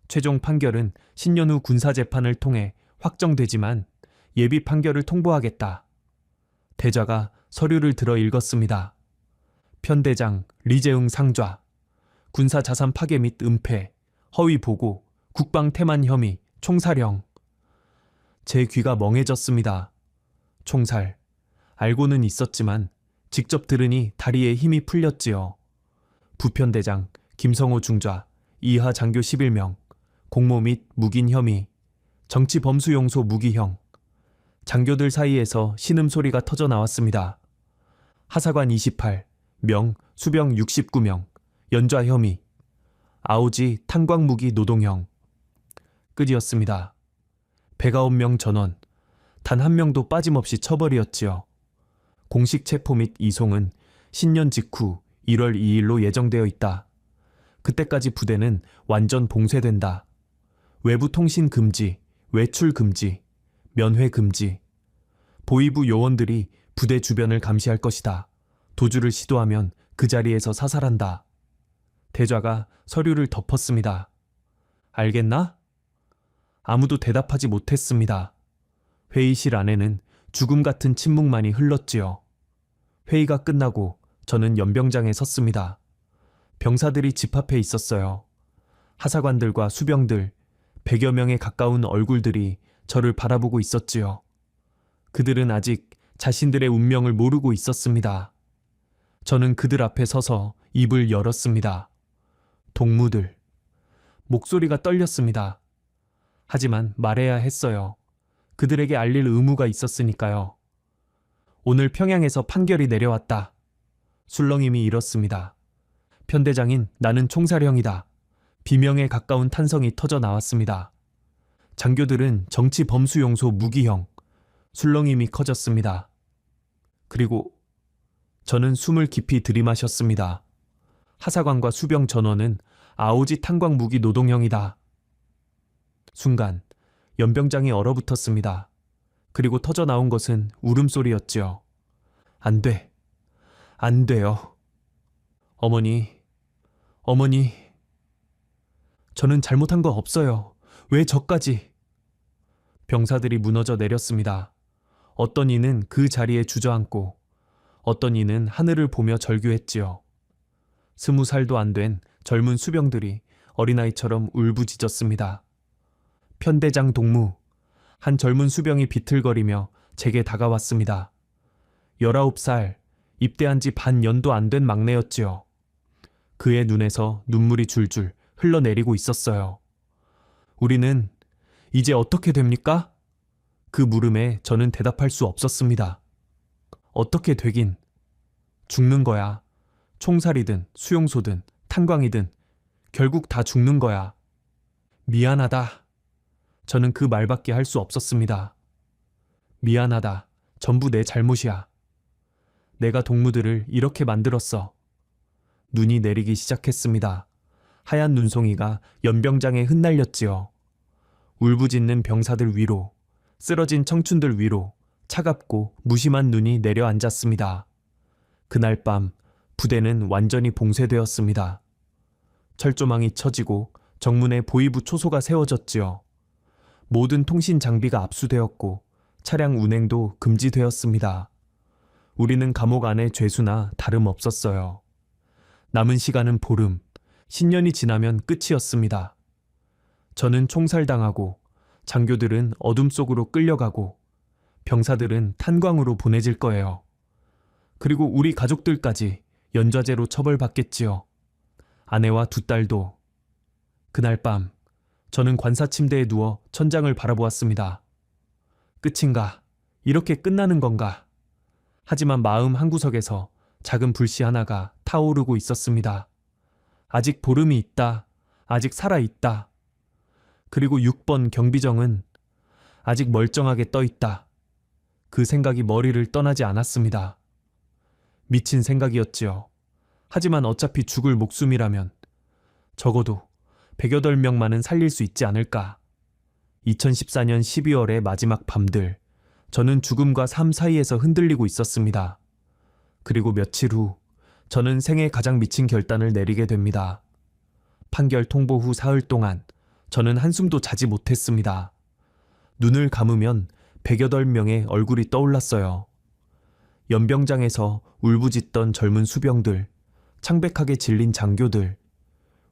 Speaker 1: 최종 판결은 신년 후 군사재판을 통해 확정되지만 예비 판결을 통보하겠다. 대좌가 서류를 들어 읽었습니다. 편대장 리재응 상좌, 군사자산 파괴 및 은폐, 허위 보고, 국방 태만 혐의, 총살형. 제 귀가 멍해졌습니다. 총살. 알고는 있었지만 직접 들으니 다리에 힘이 풀렸지요. 부편대장 김성호 중좌, 이하 장교 11명, 공모 및 묵인 혐의, 정치범수용소 무기형. 장교들 사이에서 신음소리가 터져 나왔습니다. 하사관 28, 명, 수병 69명, 연좌 혐의, 아오지 탄광무기 노동형. 끝이었습니다. 109명 전원, 단 한 명도 빠짐없이 처벌이었지요. 공식 체포 및 이송은 신년 직후 1월 2일로 예정되어 있다. 그때까지 부대는 완전 봉쇄된다. 외부 통신 금지, 외출 금지, 면회 금지. 보위부 요원들이 부대 주변을 감시할 것이다. 도주를 시도하면 그 자리에서 사살한다. 대좌가 서류를 덮었습니다. 알겠나? 아무도 대답하지 못했습니다. 회의실 안에는 죽음 같은 침묵만이 흘렀지요. 회의가 끝나고 저는 연병장에 섰습니다. 병사들이 집합해 있었어요. 하사관들과 수병들, 100여 명에 가까운 얼굴들이 저를 바라보고 있었지요. 그들은 아직 자신들의 운명을 모르고 있었습니다. 저는 그들 앞에 서서 입을 열었습니다. 동무들. 목소리가 떨렸습니다. 하지만 말해야 했어요. 그들에게 알릴 의무가 있었으니까요. 오늘 평양에서 판결이 내려왔다. 술렁임이 이렇습니다. 편대장인 나는 총살형이다. 비명에 가까운 탄성이 터져 나왔습니다. 장교들은 정치범수용소 무기형. 술렁임이 커졌습니다. 그리고 저는 숨을 깊이 들이마셨습니다. 하사관과 수병 전원은 아오지 탄광무기 노동형이다. 순간 연병장이 얼어붙었습니다. 그리고 터져 나온 것은 울음소리였지요. 안 돼. 안 돼요. 어머니, 어머니. 저는 잘못한 거 없어요. 왜 저까지? 병사들이 무너져 내렸습니다. 어떤 이는 그 자리에 주저앉고 어떤 이는 하늘을 보며 절규했지요. 20살도 안 된 젊은 수병들이 어린아이처럼 울부짖었습니다. 편대장 동무, 한 젊은 수병이 비틀거리며 제게 다가왔습니다. 19살, 입대한 지 반년도 안 된 막내였지요. 그의 눈에서 눈물이 줄줄 흘러내리고 있었어요. 우리는 이제 어떻게 됩니까? 그 물음에 저는 대답할 수 없었습니다. 어떻게 되긴. 죽는 거야. 총살이든 수용소든 탄광이든 결국 다 죽는 거야. 미안하다. 저는 그 말밖에 할 수 없었습니다. 미안하다. 전부 내 잘못이야. 내가 동무들을 이렇게 만들었어. 눈이 내리기 시작했습니다. 하얀 눈송이가 연병장에 흩날렸지요. 울부짖는 병사들 위로, 쓰러진 청춘들 위로 차갑고 무심한 눈이 내려앉았습니다. 그날 밤 부대는 완전히 봉쇄되었습니다. 철조망이 쳐지고 정문에 보위부 초소가 세워졌지요. 모든 통신 장비가 압수되었고 차량 운행도 금지되었습니다. 우리는 감옥 안의 죄수나 다름없었어요. 남은 시간은 보름, 신년이 지나면 끝이었습니다. 저는 총살당하고 장교들은 어둠 속으로 끌려가고 병사들은 탄광으로 보내질 거예요. 그리고 우리 가족들까지 연좌제로 처벌받겠지요. 아내와 두 딸도. 그날 밤 저는 관사 침대에 누워 천장을 바라보았습니다. 끝인가? 이렇게 끝나는 건가? 하지만 마음 한구석에서 작은 불씨 하나가 타오르고 있었습니다. 아직 보름이 있다. 아직 살아있다. 그리고 6번 경비정은 아직 멀쩡하게 떠있다. 그 생각이 머리를 떠나지 않았습니다. 미친 생각이었지요. 하지만 어차피 죽을 목숨이라면 적어도 108명만은 살릴 수 있지 않을까. 2014년 12월의 마지막 밤들, 저는 죽음과 삶 사이에서 흔들리고 있었습니다. 그리고 며칠 후 저는 생애 가장 미친 결단을 내리게 됩니다. 판결 통보 후 사흘 동안 저는 한숨도 자지 못했습니다. 눈을 감으면 108명의 얼굴이 떠올랐어요. 연병장에서 울부짖던 젊은 수병들, 창백하게 질린 장교들,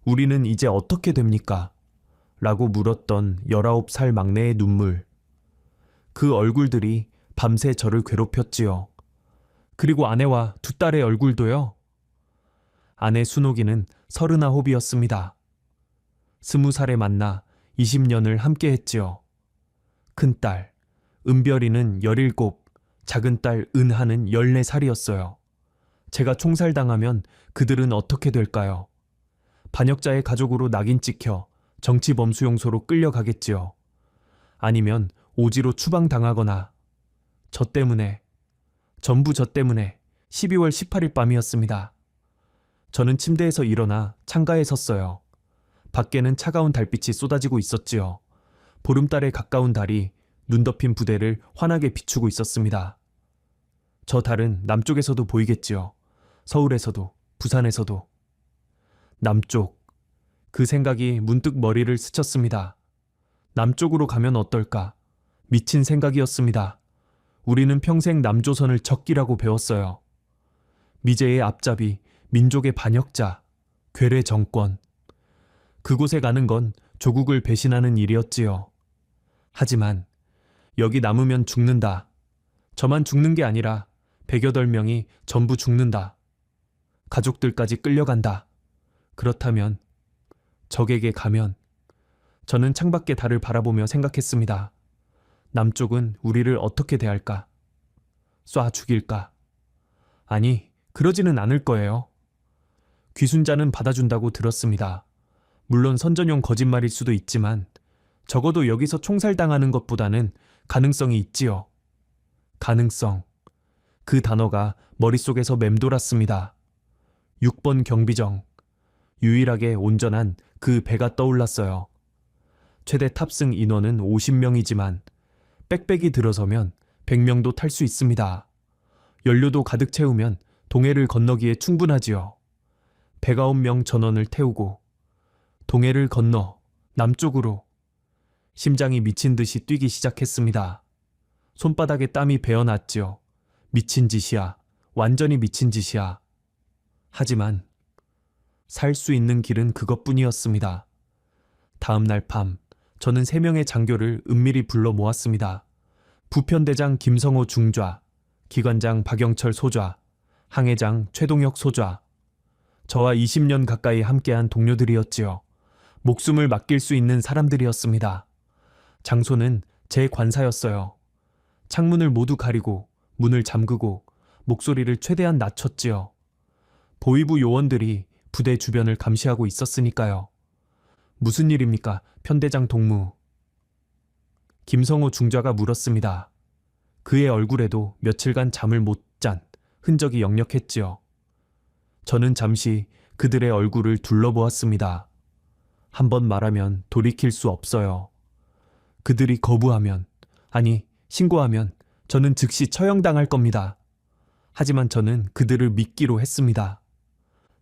Speaker 1: 우리는 이제 어떻게 됩니까? 라고 물었던 19살 막내의 눈물. 그 얼굴들이 밤새 저를 괴롭혔지요. 그리고 아내와 두 딸의 얼굴도요. 아내 순옥이는 39이었습니다. 20살에 만나 20년을 함께 했지요. 큰딸 은별이는 17, 작은딸 은하는 14살이었어요. 제가 총살당하면 그들은 어떻게 될까요? 반역자의 가족으로 낙인 찍혀 정치범수용소로 끌려가겠지요. 아니면 오지로 추방당하거나 전부 저 때문에 12월 18일 밤이었습니다. 저는 침대에서 일어나 창가에 섰어요. 밖에는 차가운 달빛이 쏟아지고 있었지요. 보름달에 가까운 달이 눈 덮인 부대를 환하게 비추고 있었습니다. 저 달은 남쪽에서도 보이겠지요. 서울에서도, 부산에서도. 남쪽. 그 생각이 문득 머리를 스쳤습니다. 남쪽으로 가면 어떨까? 미친 생각이었습니다. 우리는 평생 남조선을 적기라고 배웠어요. 미제의 앞잡이, 민족의 반역자, 괴뢰 정권. 그곳에 가는 건 조국을 배신하는 일이었지요. 하지만 여기 남으면 죽는다. 저만 죽는 게 아니라 108명이 전부 죽는다. 가족들까지 끌려간다. 그렇다면 적에게 가면 저는 창밖의 달을 바라보며 생각했습니다. 남쪽은 우리를 어떻게 대할까? 쏴 죽일까? 아니, 그러지는 않을 거예요. 귀순자는 받아준다고 들었습니다. 물론 선전용 거짓말일 수도 있지만 적어도 여기서 총살당하는 것보다는 가능성이 있지요. 가능성. 그 단어가 머릿속에서 맴돌았습니다. 6번 경비정. 유일하게 온전한 그 배가 떠올랐어요. 최대 탑승 인원은 50명이지만 빽빽이 들어서면 100명도 탈 수 있습니다. 연료도 가득 채우면 동해를 건너기에 충분하지요. 109명 전원을 태우고 동해를 건너 남쪽으로. 심장이 미친 듯이 뛰기 시작했습니다. 손바닥에 땀이 배어났지요. 미친 짓이야. 완전히 미친 짓이야. 하지만 살 수 있는 길은 그것뿐이었습니다. 다음 날 밤 저는 3명의 장교를 은밀히 불러 모았습니다. 부편대장 김성호 중좌, 기관장 박영철 소좌, 항해장 최동혁 소좌. 저와 20년 가까이 함께한 동료들이었지요. 목숨을 맡길 수 있는 사람들이었습니다. 장소는 제 관사였어요. 창문을 모두 가리고 문을 잠그고 목소리를 최대한 낮췄지요. 보위부 요원들이 부대 주변을 감시하고 있었으니까요. 무슨 일입니까, 편대장 동무? 김성호 중좌가 물었습니다. 그의 얼굴에도 며칠간 잠을 못 잔 흔적이 역력했지요. 저는 잠시 그들의 얼굴을 둘러보았습니다. 한번 말하면 돌이킬 수 없어요. 그들이 거부하면, 아니, 신고하면 저는 즉시 처형당할 겁니다. 하지만 저는 그들을 믿기로 했습니다.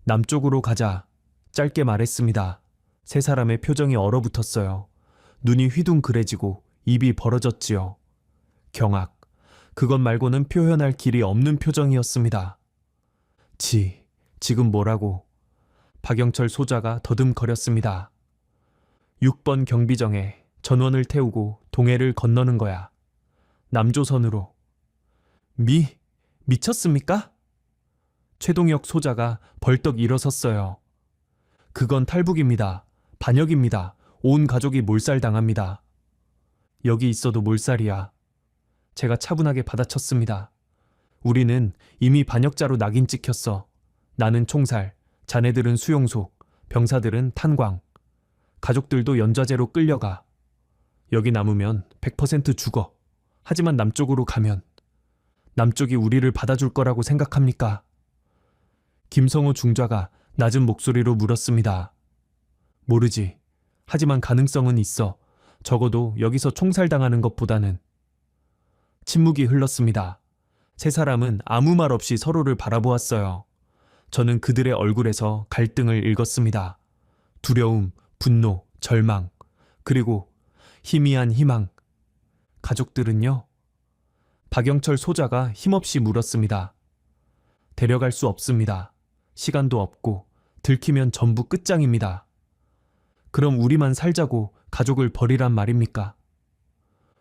Speaker 1: 남쪽으로 가자. 짧게 말했습니다. 세 사람의 표정이 얼어붙었어요. 눈이 휘둥그레지고 입이 벌어졌지요. 경악. 그것 말고는 표현할 길이 없는 표정이었습니다. 지금 뭐라고? 박영철 소자가 더듬거렸습니다. 6번 경비정에 전원을 태우고 동해를 건너는 거야. 남조선으로. 미쳤습니까? 최동혁 소자가 벌떡 일어섰어요. 그건 탈북입니다. 반역입니다. 온 가족이 몰살당합니다. 여기 있어도 몰살이야. 제가 차분하게 받아쳤습니다. 우리는 이미 반역자로 낙인 찍혔어. 나는 총살, 자네들은 수용소, 병사들은 탄광. 가족들도 연좌제로 끌려가. 여기 남으면 100% 죽어. 하지만 남쪽으로 가면 남쪽이 우리를 받아줄 거라고 생각합니까? 김성호 중좌가 낮은 목소리로 물었습니다. 모르지. 하지만 가능성은 있어. 적어도 여기서 총살당하는 것보다는. 침묵이 흘렀습니다. 세 사람은 아무 말 없이 서로를 바라보았어요. 저는 그들의 얼굴에서 갈등을 읽었습니다. 두려움, 분노, 절망, 그리고 희미한 희망. 가족들은요? 박영철 소자가 힘없이 물었습니다. 데려갈 수 없습니다. 시간도 없고 들키면 전부 끝장입니다. 그럼 우리만 살자고 가족을 버리란 말입니까?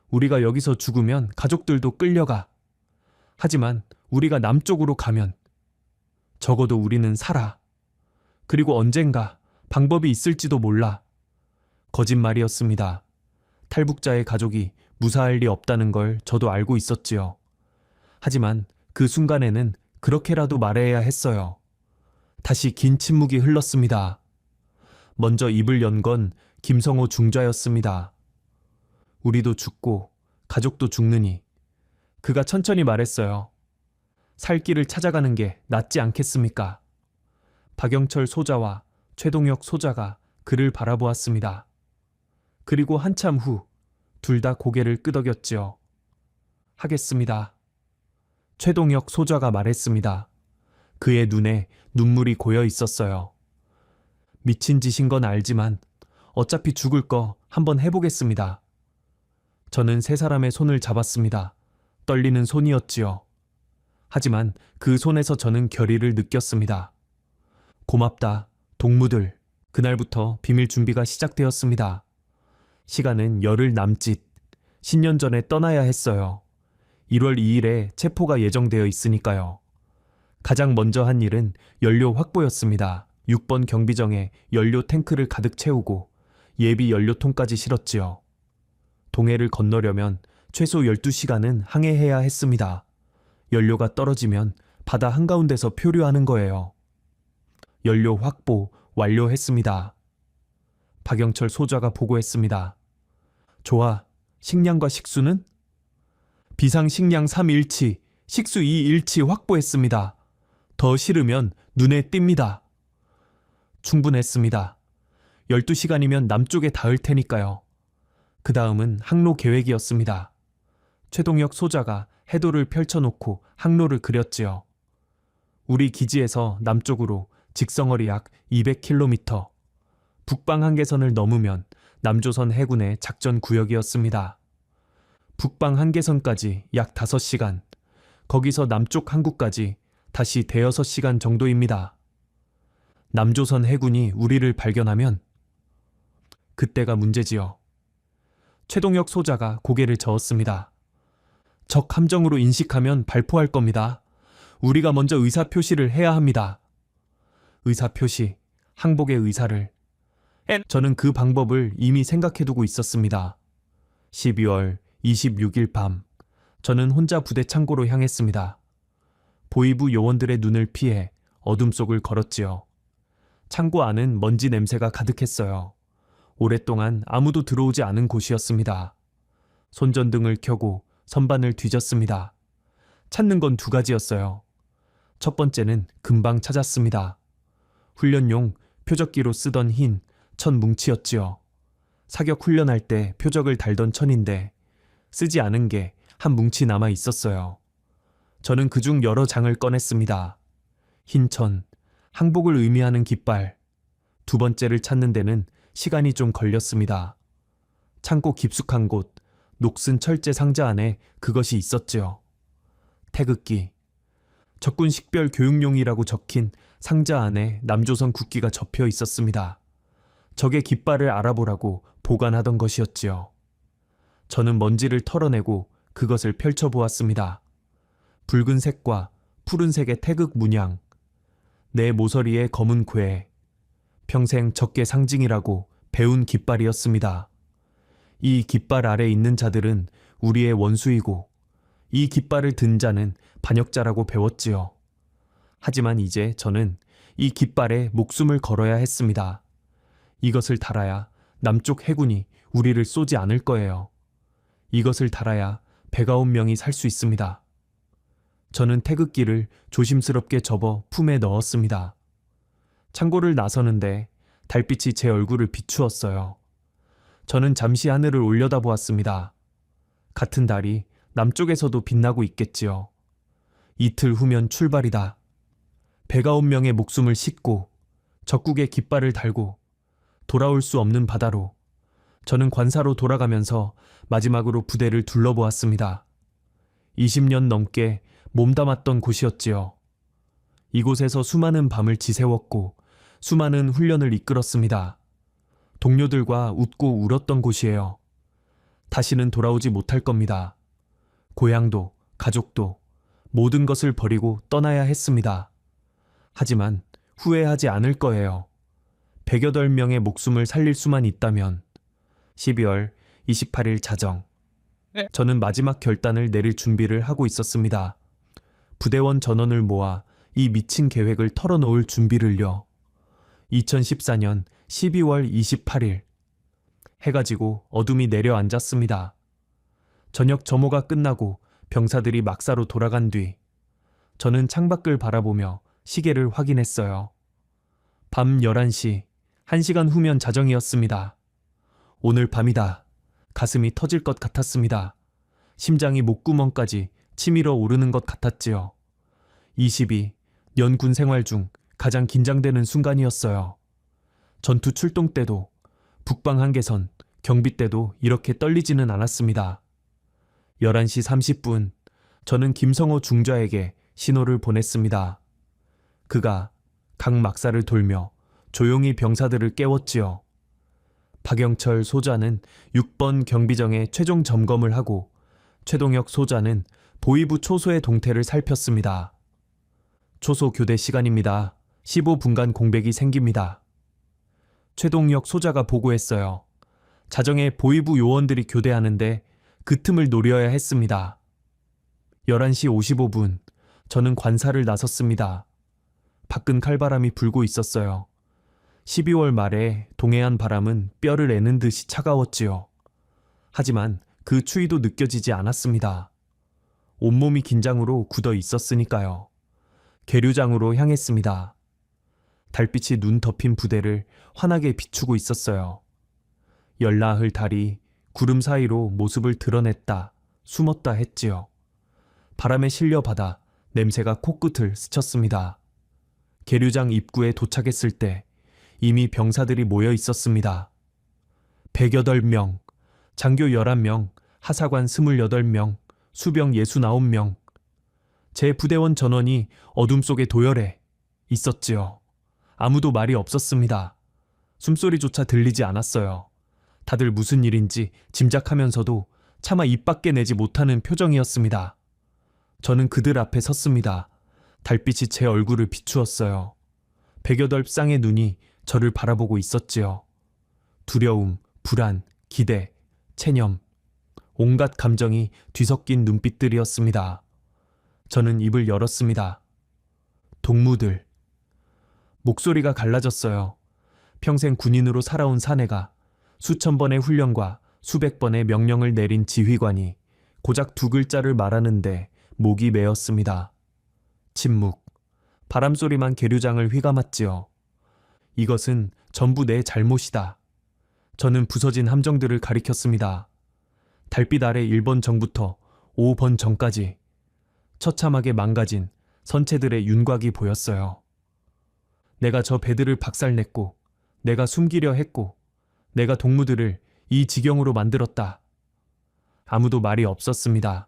Speaker 1: 우리가 여기서 죽으면 가족들도 끌려가. 하지만 우리가 남쪽으로 가면 적어도 우리는 살아. 그리고 언젠가 방법이 있을지도 몰라. 거짓말이었습니다. 탈북자의 가족이 무사할 리 없다는 걸 저도 알고 있었지요. 하지만 그 순간에는 그렇게라도 말해야 했어요. 다시 긴 침묵이 흘렀습니다. 먼저 입을 연 건 김성호 중좌였습니다. 우리도 죽고 가족도 죽느니. 그가 천천히 말했어요. 살 길을 찾아가는 게 낫지 않겠습니까? 박영철 소자와 최동혁 소자가 그를 바라보았습니다. 그리고 한참 후 둘 다 고개를 끄덕였지요. 하겠습니다. 최동혁 소자가 말했습니다. 그의 눈에 눈물이 고여 있었어요. 미친 짓인 건 알지만 어차피 죽을 거 한번 해보겠습니다. 저는 세 사람의 손을 잡았습니다. 떨리는 손이었지요. 하지만 그 손에서 저는 결의를 느꼈습니다. 고맙다, 동무들. 그날부터 비밀 준비가 시작되었습니다. 시간은 열흘 남짓, 신년 전에 떠나야 했어요. 1월 2일에 체포가 예정되어 있으니까요. 가장 먼저 한 일은 연료 확보였습니다. 6번 경비정에 연료 탱크를 가득 채우고 예비 연료통까지 실었지요. 동해를 건너려면 최소 12시간은 항해해야 했습니다. 연료가 떨어지면 바다 한가운데서 표류하는 거예요. 연료 확보 완료했습니다. 박영철 소좌가 보고했습니다. 좋아, 식량과 식수는? 비상식량 3일치, 식수 2일치 확보했습니다. 더 싫으면 눈에 띕니다. 충분했습니다. 12시간이면 남쪽에 닿을 테니까요. 그 다음은 항로 계획이었습니다. 최동혁 소자가 해도를 펼쳐놓고 항로를 그렸지요. 우리 기지에서 남쪽으로 직성거리 약 200km, 북방 한계선을 넘으면 남조선 해군의 작전 구역이었습니다. 북방 한계선까지 약 5시간, 거기서 남쪽 항구까지 다시 대여섯 시간 정도입니다. 남조선 해군이 우리를 발견하면 그때가 문제지요. 최동혁 소자가 고개를 저었습니다. 적 함정으로 인식하면 발포할 겁니다. 우리가 먼저 의사표시를 해야 합니다. 의사표시, 항복의 의사를. 저는 그 방법을 이미 생각해두고 있었습니다. 12월 26일 밤, 저는 혼자 부대 창고로 향했습니다. 보위부 요원들의 눈을 피해 어둠 속을 걸었지요. 창고 안은 먼지 냄새가 가득했어요. 오랫동안 아무도 들어오지 않은 곳이었습니다. 손전등을 켜고 선반을 뒤졌습니다. 찾는 건 두 가지였어요. 첫 번째는 금방 찾았습니다. 훈련용 표적기로 쓰던 흰 천 뭉치였지요. 사격 훈련할 때 표적을 달던 천인데 쓰지 않은 게 한 뭉치 남아 있었어요. 저는 그중 여러 장을 꺼냈습니다. 흰 천, 항복을 의미하는 깃발. 두 번째를 찾는 데는 시간이 좀 걸렸습니다. 창고 깊숙한 곳, 녹슨 철제 상자 안에 그것이 있었지요. 태극기. 적군 식별 교육용이라고 적힌 상자 안에 남조선 국기가 접혀 있었습니다. 적의 깃발을 알아보라고 보관하던 것이었지요. 저는 먼지를 털어내고 그것을 펼쳐보았습니다. 붉은색과 푸른색의 태극 문양, 내 모서리에 검은 궤, 평생 적의 상징이라고 배운 깃발이었습니다. 이 깃발 아래 있는 자들은 우리의 원수이고 이 깃발을 든 자는 반역자라고 배웠지요. 하지만 이제 저는 이 깃발에 목숨을 걸어야 했습니다. 이것을 달아야 남쪽 해군이 우리를 쏘지 않을 거예요. 이것을 달아야 배가 온 명이 살 수 있습니다. 저는 태극기를 조심스럽게 접어 품에 넣었습니다. 창고를 나서는데 달빛이 제 얼굴을 비추었어요. 저는 잠시 하늘을 올려다보았습니다. 같은 달이 남쪽에서도 빛나고 있겠지요. 이틀 후면 출발이다. 배가 온 명의 목숨을 싣고 적국의 깃발을 달고 돌아올 수 없는 바다로 저는 관사로 돌아가면서 마지막으로 부대를 둘러보았습니다. 20년 넘게 몸담았던 곳이었지요. 이곳에서 수많은 밤을 지새웠고 수많은 훈련을 이끌었습니다. 동료들과 웃고 울었던 곳이에요. 다시는 돌아오지 못할 겁니다. 고향도 가족도 모든 것을 버리고 떠나야 했습니다. 하지만 후회하지 않을 거예요. 108명의 목숨을 살릴 수만 있다면 12월 28일 자정. 저는 마지막 결단을 내릴 준비를 하고 있었습니다. 부대원 전원을 모아 이 미친 계획을 털어놓을 준비를요. 2014년 12월 28일. 해가 지고 어둠이 내려앉았습니다. 저녁 점호가 끝나고 병사들이 막사로 돌아간 뒤 저는 창밖을 바라보며 시계를 확인했어요. 밤 11시, 1시간 후면 자정이었습니다. 오늘 밤이다. 가슴이 터질 것 같았습니다. 심장이 목구멍까지 치밀어 오르는 것 같았지요. 22년 군 생활 중 가장 긴장되는 순간이었어요. 전투 출동 때도, 북방 한계선, 경비 때도 이렇게 떨리지는 않았습니다. 11시 30분, 저는 김성호 중좌에게 신호를 보냈습니다. 그가 각 막사를 돌며 조용히 병사들을 깨웠지요. 박영철 소자는 6번 경비정에 최종 점검을 하고 최동혁 소자는 보위부 초소의 동태를 살폈습니다. 초소 교대 시간입니다. 15분간 공백이 생깁니다. 최동혁 소자가 보고했어요. 자정에 보위부 요원들이 교대하는데 그 틈을 노려야 했습니다. 11시 55분, 저는 관사를 나섰습니다. 밖은 칼바람이 불고 있었어요. 12월 말에 동해안 바람은 뼈를 애는 듯이 차가웠지요. 하지만 그 추위도 느껴지지 않았습니다. 온몸이 긴장으로 굳어 있었으니까요. 계류장으로 향했습니다. 달빛이 눈 덮인 부대를 환하게 비추고 있었어요. 열나흘 달이 구름 사이로 모습을 드러냈다, 숨었다 했지요. 바람에 실려받아 냄새가 코끝을 스쳤습니다. 계류장 입구에 도착했을 때 이미 병사들이 모여 있었습니다. 108명, 장교 11명, 하사관 28명, 수병 69명. 제 부대원 전원이 어둠 속에 도열해 있었지요. 아무도 말이 없었습니다. 숨소리조차 들리지 않았어요. 다들 무슨 일인지 짐작하면서도 차마 입 밖에 내지 못하는 표정이었습니다. 저는 그들 앞에 섰습니다. 달빛이 제 얼굴을 비추었어요. 108쌍의 눈이 저를 바라보고 있었지요. 두려움, 불안, 기대, 체념, 온갖 감정이 뒤섞인 눈빛들이었습니다. 저는 입을 열었습니다. 동무들. 목소리가 갈라졌어요. 평생 군인으로 살아온 사내가 수천 번의 훈련과 수백 번의 명령을 내린 지휘관이 고작 두 글자를 말하는데 목이 메었습니다. 침묵. 바람소리만 계류장을 휘감았지요. 이것은 전부 내 잘못이다. 저는 부서진 함정들을 가리켰습니다. 달빛 아래 1번 정부터 5번 정까지 처참하게 망가진 선체들의 윤곽이 보였어요. 내가 저 배들을 박살냈고, 내가 숨기려 했고, 내가 동무들을 이 지경으로 만들었다. 아무도 말이 없었습니다.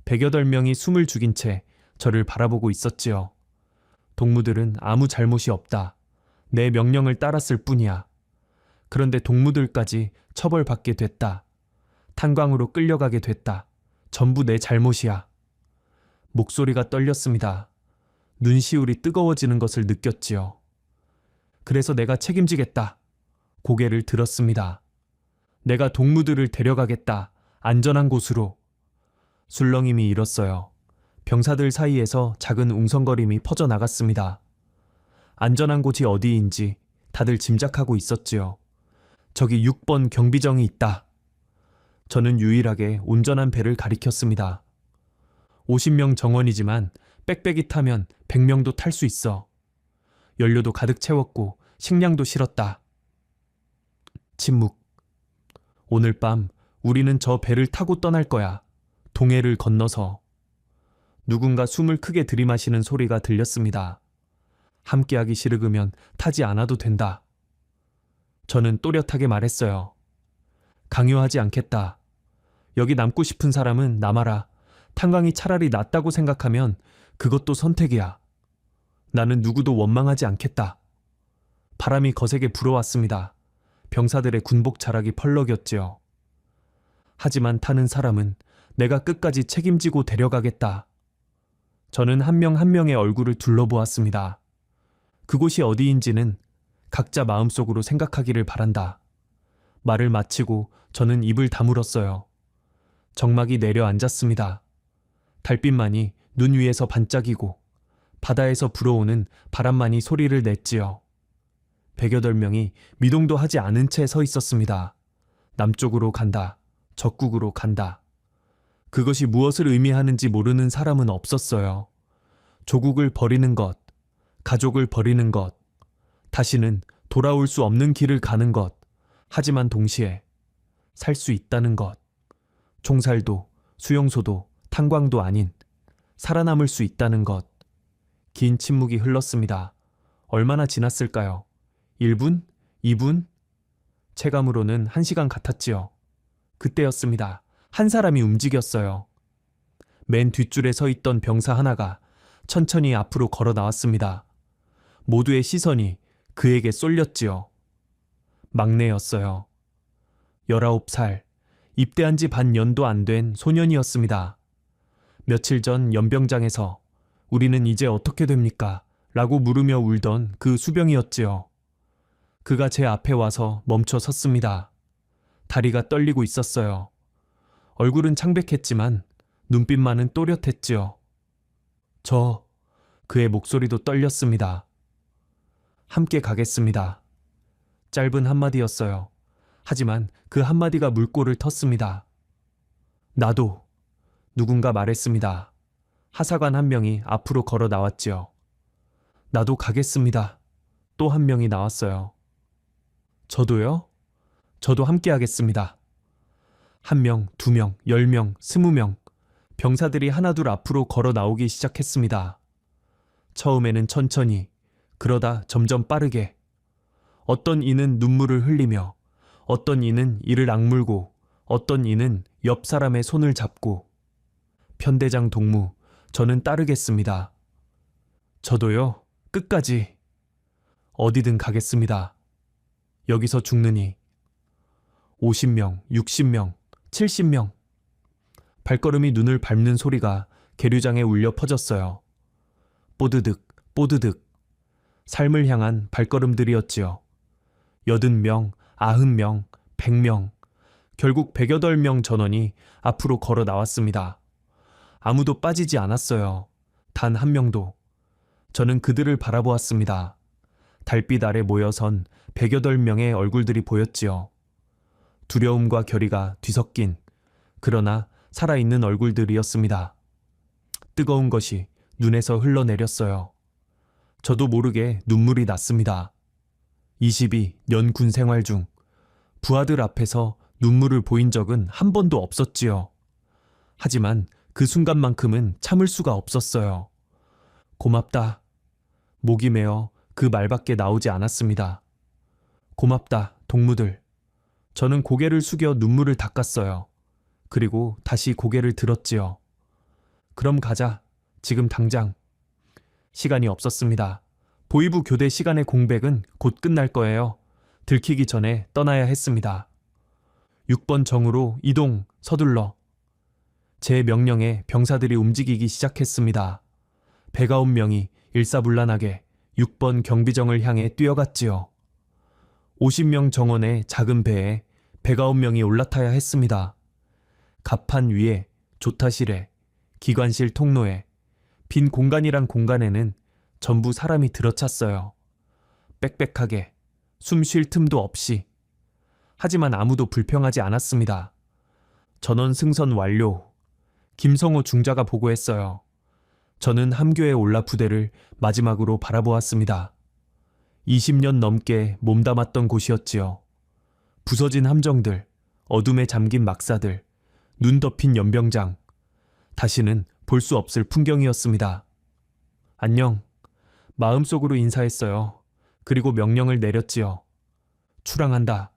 Speaker 1: 108명이 숨을 죽인 채 저를 바라보고 있었지요. 동무들은 아무 잘못이 없다. 내 명령을 따랐을 뿐이야. 그런데 동무들까지 처벌받게 됐다. 탄광으로 끌려가게 됐다. 전부 내 잘못이야. 목소리가 떨렸습니다. 눈시울이 뜨거워지는 것을 느꼈지요. 그래서 내가 책임지겠다. 고개를 들었습니다. 내가 동무들을 데려가겠다. 안전한 곳으로. 술렁임이 일었어요. 병사들 사이에서 작은 웅성거림이 퍼져나갔습니다. 안전한 곳이 어디인지 다들 짐작하고 있었지요. 저기 6번 경비정이 있다. 저는 유일하게 온전한 배를 가리켰습니다. 50명 정원이지만 빽빽이 타면 100명도 탈 수 있어. 연료도 가득 채웠고 식량도 실었다. 침묵. 오늘 밤 우리는 저 배를 타고 떠날 거야. 동해를 건너서. 누군가 숨을 크게 들이마시는 소리가 들렸습니다. 함께하기 싫으면 타지 않아도 된다. 저는 또렷하게 말했어요. 강요하지 않겠다. 여기 남고 싶은 사람은 남아라. 탄광이 차라리 낫다고 생각하면 그것도 선택이야. 나는 누구도 원망하지 않겠다. 바람이 거세게 불어왔습니다. 병사들의 군복 자락이 펄럭였지요. 하지만 타는 사람은 내가 끝까지 책임지고 데려가겠다. 저는 한 명 한 명의 얼굴을 둘러보았습니다. 그곳이 어디인지는 각자 마음속으로 생각하기를 바란다. 말을 마치고 저는 입을 다물었어요. 정막이 내려앉았습니다. 달빛만이 눈 위에서 반짝이고 바다에서 불어오는 바람만이 소리를 냈지요. 108명이 미동도 하지 않은 채 서 있었습니다. 남쪽으로 간다. 적국으로 간다. 그것이 무엇을 의미하는지 모르는 사람은 없었어요. 조국을 버리는 것, 가족을 버리는 것, 다시는 돌아올 수 없는 길을 가는 것, 하지만 동시에 살 수 있다는 것. 총살도, 수용소도, 탄광도 아닌 살아남을 수 있다는 것. 긴 침묵이 흘렀습니다. 얼마나 지났을까요? 1분? 2분? 체감으로는 1시간 같았지요. 그때였습니다. 한 사람이 움직였어요. 맨 뒷줄에 서 있던 병사 하나가 천천히 앞으로 걸어 나왔습니다. 모두의 시선이 그에게 쏠렸지요. 막내였어요. 19살, 입대한 지 반년도 안 된 소년이었습니다. 며칠 전 연병장에서 우리는 이제 어떻게 됩니까? 라고 물으며 울던 그 수병이었지요. 그가 제 앞에 와서 멈춰 섰습니다. 다리가 떨리고 있었어요. 얼굴은 창백했지만 눈빛만은 또렷했지요. 그의 목소리도 떨렸습니다. 함께 가겠습니다. 짧은 한마디였어요. 하지만 그 한마디가 물꼬를 텄습니다. 나도. 누군가 말했습니다. 하사관 한 명이 앞으로 걸어 나왔지요. 나도 가겠습니다. 또 한 명이 나왔어요. 저도요? 저도 함께 하겠습니다. 1명, 2명, 10명, 20명. 병사들이 하나둘 앞으로 걸어 나오기 시작했습니다. 처음에는 천천히, 그러다 점점 빠르게. 어떤 이는 눈물을 흘리며, 어떤 이는 이를 악물고, 어떤 이는 옆 사람의 손을 잡고. 편대장 동무, 저는 따르겠습니다. 저도요, 끝까지. 어디든 가겠습니다. 여기서 죽느니. 50명, 60명, 70명. 발걸음이 눈을 밟는 소리가 계류장에 울려 퍼졌어요. 뽀드득, 뽀드득. 삶을 향한 발걸음들이었지요. 80명, 90명, 100명. 결국 108명 전원이 앞으로 걸어 나왔습니다. 아무도 빠지지 않았어요. 단 한 명도. 저는 그들을 바라보았습니다. 달빛 아래 모여선 108명의 얼굴들이 보였지요. 두려움과 결의가 뒤섞인, 그러나 살아있는 얼굴들이었습니다. 뜨거운 것이 눈에서 흘러내렸어요. 저도 모르게 눈물이 났습니다. 22년 군 생활 중 부하들 앞에서 눈물을 보인 적은 한 번도 없었지요. 하지만 그 순간만큼은 참을 수가 없었어요. 고맙다. 목이 메어 그 말밖에 나오지 않았습니다. 고맙다, 동무들. 저는 고개를 숙여 눈물을 닦았어요. 그리고 다시 고개를 들었지요. 그럼 가자. 지금 당장. 시간이 없었습니다. 보이부 교대 시간의 공백은 곧 끝날 거예요. 들키기 전에 떠나야 했습니다. 6번 정으로 이동, 서둘러. 제 명령에 병사들이 움직이기 시작했습니다. 배가 온 명이 일사불란하게 6번 경비정을 향해 뛰어갔지요. 50명 정원의 작은 배에 배가 온 명이 올라타야 했습니다. 갑판 위에, 조타실에, 기관실 통로에, 빈 공간이란 공간에는 전부 사람이 들어찼어요. 빽빽하게, 숨 쉴 틈도 없이. 하지만 아무도 불평하지 않았습니다. 전원 승선 완료. 김성호 중자가 보고했어요. 저는 함교에 올라 부대를 마지막으로 바라보았습니다. 20년 넘게 몸담았던 곳이었지요. 부서진 함정들, 어둠에 잠긴 막사들, 눈 덮인 연병장. 다시는 볼 수 없을 풍경이었습니다. 안녕. 마음속으로 인사했어요. 그리고 명령을 내렸지요. 출항한다.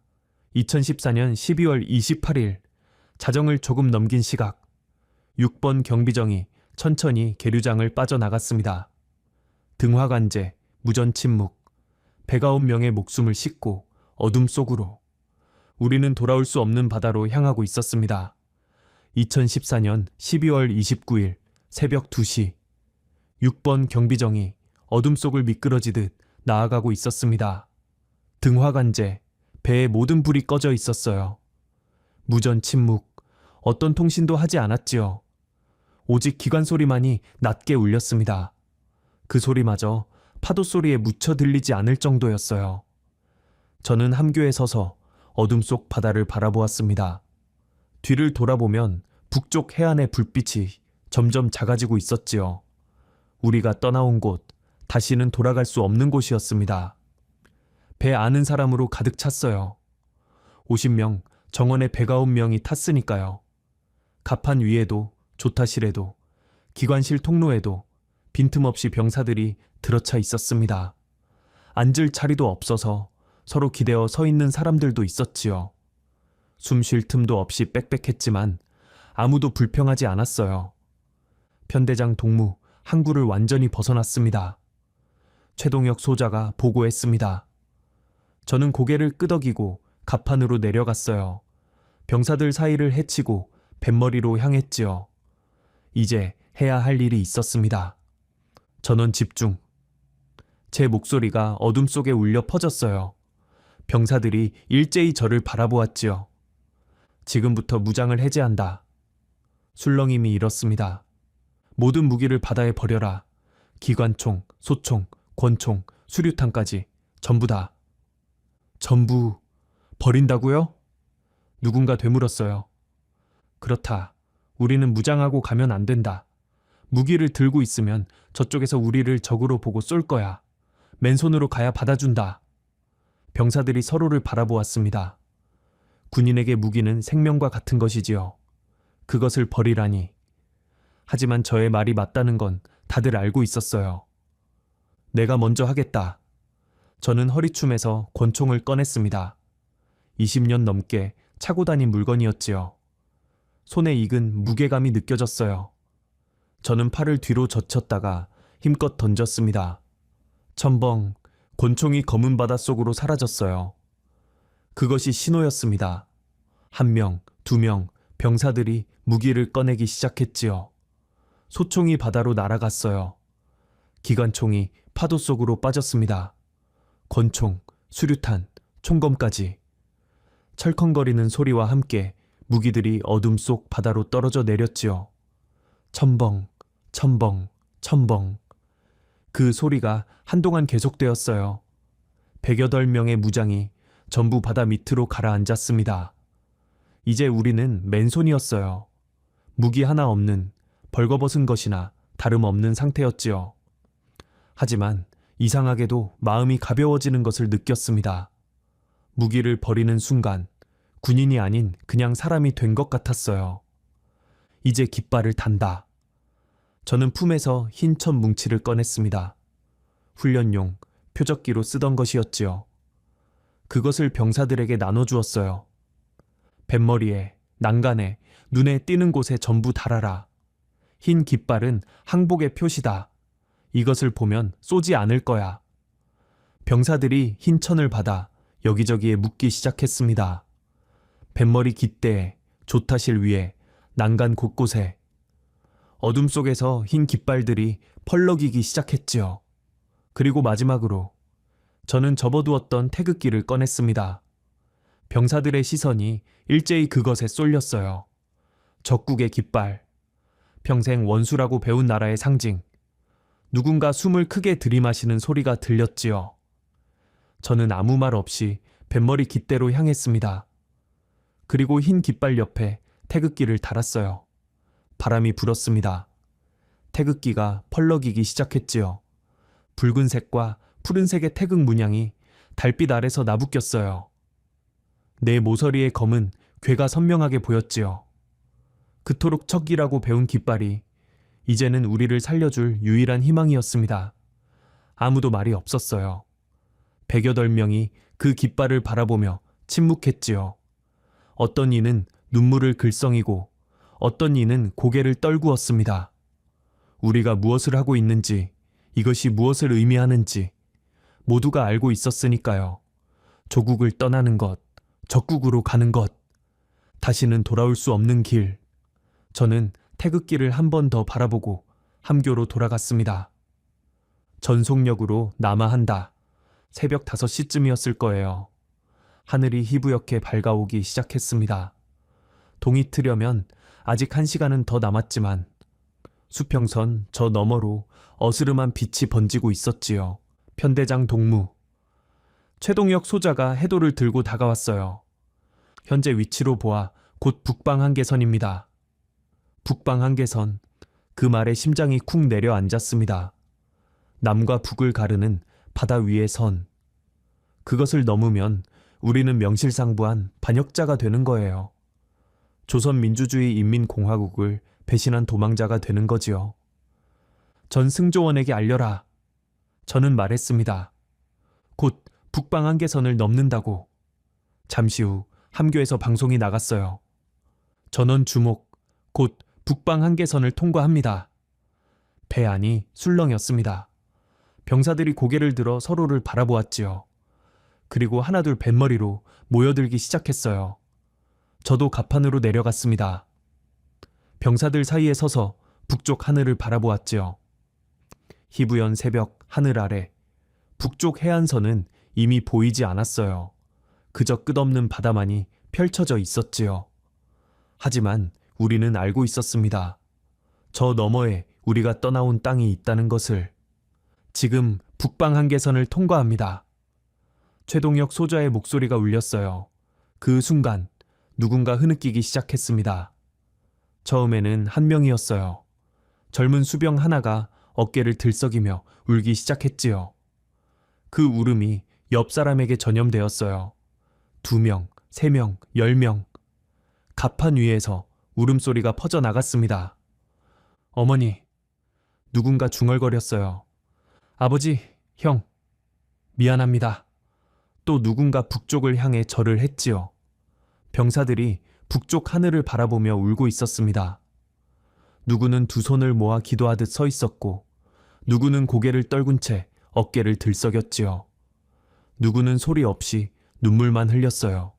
Speaker 1: 2014년 12월 28일. 자정을 조금 넘긴 시각. 6번 경비정이 천천히 계류장을 빠져나갔습니다. 등화관제, 무전침묵. 배가 온 명의 목숨을 싣고 어둠 속으로. 우리는 돌아올 수 없는 바다로 향하고 있었습니다. 2014년 12월 29일 새벽 2시. 6번 경비정이 어둠 속을 미끄러지듯 나아가고 있었습니다. 등화관제, 배의 모든 불이 꺼져 있었어요. 무전 침묵, 어떤 통신도 하지 않았지요. 오직 기관 소리만이 낮게 울렸습니다. 그 소리마저 파도 소리에 묻혀 들리지 않을 정도였어요. 저는 함교에 서서 어둠 속 바다를 바라보았습니다. 뒤를 돌아보면 북쪽 해안의 불빛이 점점 작아지고 있었지요. 우리가 떠나온 곳, 다시는 돌아갈 수 없는 곳이었습니다. 배 아는 사람으로 가득 찼어요. 50명, 정원에 배가 온 명이 탔으니까요. 갑판 위에도, 조타실에도, 기관실 통로에도 빈틈없이 병사들이 들어차 있었습니다. 앉을 자리도 없어서 서로 기대어 서 있는 사람들도 있었지요. 숨 쉴 틈도 없이 빽빽했지만 아무도 불평하지 않았어요. 편대장 동무 항구를 완전히 벗어났습니다. 최동혁 소자가 보고했습니다. 저는 고개를 끄덕이고 갑판으로 내려갔어요. 병사들 사이를 헤치고 뱃머리로 향했지요. 이제 해야 할 일이 있었습니다. 전원 집중. 제 목소리가 어둠 속에 울려 퍼졌어요. 병사들이 일제히 저를 바라보았지요. 지금부터 무장을 해제한다. 술렁임이 이렇습니다. 모든 무기를 바다에 버려라. 기관총, 소총, 권총, 수류탄까지 전부 다. 전부 버린다고요? 누군가 되물었어요. 그렇다. 우리는 무장하고 가면 안 된다. 무기를 들고 있으면 저쪽에서 우리를 적으로 보고 쏠 거야. 맨손으로 가야 받아준다. 병사들이 서로를 바라보았습니다. 군인에게 무기는 생명과 같은 것이지요. 그것을 버리라니. 하지만 저의 말이 맞다는 건 다들 알고 있었어요. 내가 먼저 하겠다. 저는 허리춤에서 권총을 꺼냈습니다. 20년 넘게 차고 다닌 물건이었지요. 손에 익은 무게감이 느껴졌어요. 저는 팔을 뒤로 젖혔다가 힘껏 던졌습니다. 첨벙, 권총이 검은 바다 속으로 사라졌어요. 그것이 신호였습니다. 1명, 2명, 병사들이 무기를 꺼내기 시작했지요. 소총이 바다로 날아갔어요. 기관총이 파도 속으로 빠졌습니다. 권총, 수류탄, 총검까지. 철컹거리는 소리와 함께 무기들이 어둠 속 바다로 떨어져 내렸지요. 첨벙, 첨벙, 첨벙. 그 소리가 한동안 계속되었어요. 108명의 무장이 전부 바다 밑으로 가라앉았습니다. 이제 우리는 맨손이었어요. 무기 하나 없는 벌거벗은 것이나 다름없는 상태였지요. 하지만 이상하게도 마음이 가벼워지는 것을 느꼈습니다. 무기를 버리는 순간 군인이 아닌 그냥 사람이 된 것 같았어요. 이제 깃발을 단다. 저는 품에서 흰 천 뭉치를 꺼냈습니다. 훈련용 표적기로 쓰던 것이었지요. 그것을 병사들에게 나눠주었어요. 뱃머리에, 난간에, 눈에 띄는 곳에 전부 달아라. 흰 깃발은 항복의 표시다. 이것을 보면 쏘지 않을 거야. 병사들이 흰 천을 받아 여기저기에 묻기 시작했습니다. 뱃머리 깃대에, 조타실 위에, 난간 곳곳에. 어둠 속에서 흰 깃발들이 펄럭이기 시작했지요. 그리고 마지막으로 저는 접어두었던 태극기를 꺼냈습니다. 병사들의 시선이 일제히 그것에 쏠렸어요. 적국의 깃발, 평생 원수라고 배운 나라의 상징. 누군가 숨을 크게 들이마시는 소리가 들렸지요. 저는 아무 말 없이 뱃머리 깃대로 향했습니다. 그리고 흰 깃발 옆에 태극기를 달았어요. 바람이 불었습니다. 태극기가 펄럭이기 시작했지요. 붉은색과 푸른색의 태극 문양이 달빛 아래서 나부꼈어요. 내 모서리의 검은 괴가 선명하게 보였지요. 그토록 척이라고 배운 깃발이 이제는 우리를 살려줄 유일한 희망이었습니다. 아무도 말이 없었어요. 100여덟 명이 그 깃발을 바라보며 침묵했지요. 어떤 이는 눈물을 글썽이고 어떤 이는 고개를 떨구었습니다. 우리가 무엇을 하고 있는지, 이것이 무엇을 의미하는지 모두가 알고 있었으니까요. 조국을 떠나는 것, 적국으로 가는 것, 다시는 돌아올 수 없는 길. 저는 태극기를 한 번 더 바라보고 함교로 돌아갔습니다. 전속력으로 남하한다. 새벽 5시쯤이었을 거예요. 하늘이 희부옇게 밝아오기 시작했습니다. 동이 트려면 아직 1시간은 더 남았지만 수평선 저 너머로 어스름한 빛이 번지고 있었지요. 편대장 동무. 최동혁 소자가 해도를 들고 다가왔어요. 현재 위치로 보아 곧 북방 한계선입니다. 북방 한계선. 그 말에 심장이 쿵 내려앉았습니다. 남과 북을 가르는 바다 위의 선. 그것을 넘으면 우리는 명실상부한 반역자가 되는 거예요. 조선민주주의 인민공화국을 배신한 도망자가 되는 거지요. 전 승조원에게 알려라. 저는 말했습니다. 곧 북방 한계선을 넘는다고. 잠시 후 함교에서 방송이 나갔어요. 전원 주목. 곧 북방 한계선을 통과합니다. 배 안이 술렁였습니다. 병사들이 고개를 들어 서로를 바라보았지요. 그리고 하나둘 뱃머리로 모여들기 시작했어요. 저도 갑판으로 내려갔습니다. 병사들 사이에 서서 북쪽 하늘을 바라보았지요. 희부연 새벽 하늘 아래 북쪽 해안선은 이미 보이지 않았어요. 그저 끝없는 바다만이 펼쳐져 있었지요. 하지만 우리는 알고 있었습니다. 저 너머에 우리가 떠나온 땅이 있다는 것을. 지금 북방 한계선을 통과합니다. 최동혁 소자의 목소리가 울렸어요. 그 순간 누군가 흐느끼기 시작했습니다. 처음에는 한 명이었어요. 젊은 수병 하나가 어깨를 들썩이며 울기 시작했지요. 그 울음이 옆 사람에게 전염되었어요. 2명, 3명, 10명. 갑판 위에서 울음소리가 퍼져나갔습니다. 어머니, 누군가 중얼거렸어요. 아버지, 형, 미안합니다. 또 누군가 북쪽을 향해 절을 했지요. 병사들이 북쪽 하늘을 바라보며 울고 있었습니다. 누구는 두 손을 모아 기도하듯 서 있었고 누구는 고개를 떨군 채 어깨를 들썩였지요. 누구는 소리 없이 눈물만 흘렸어요.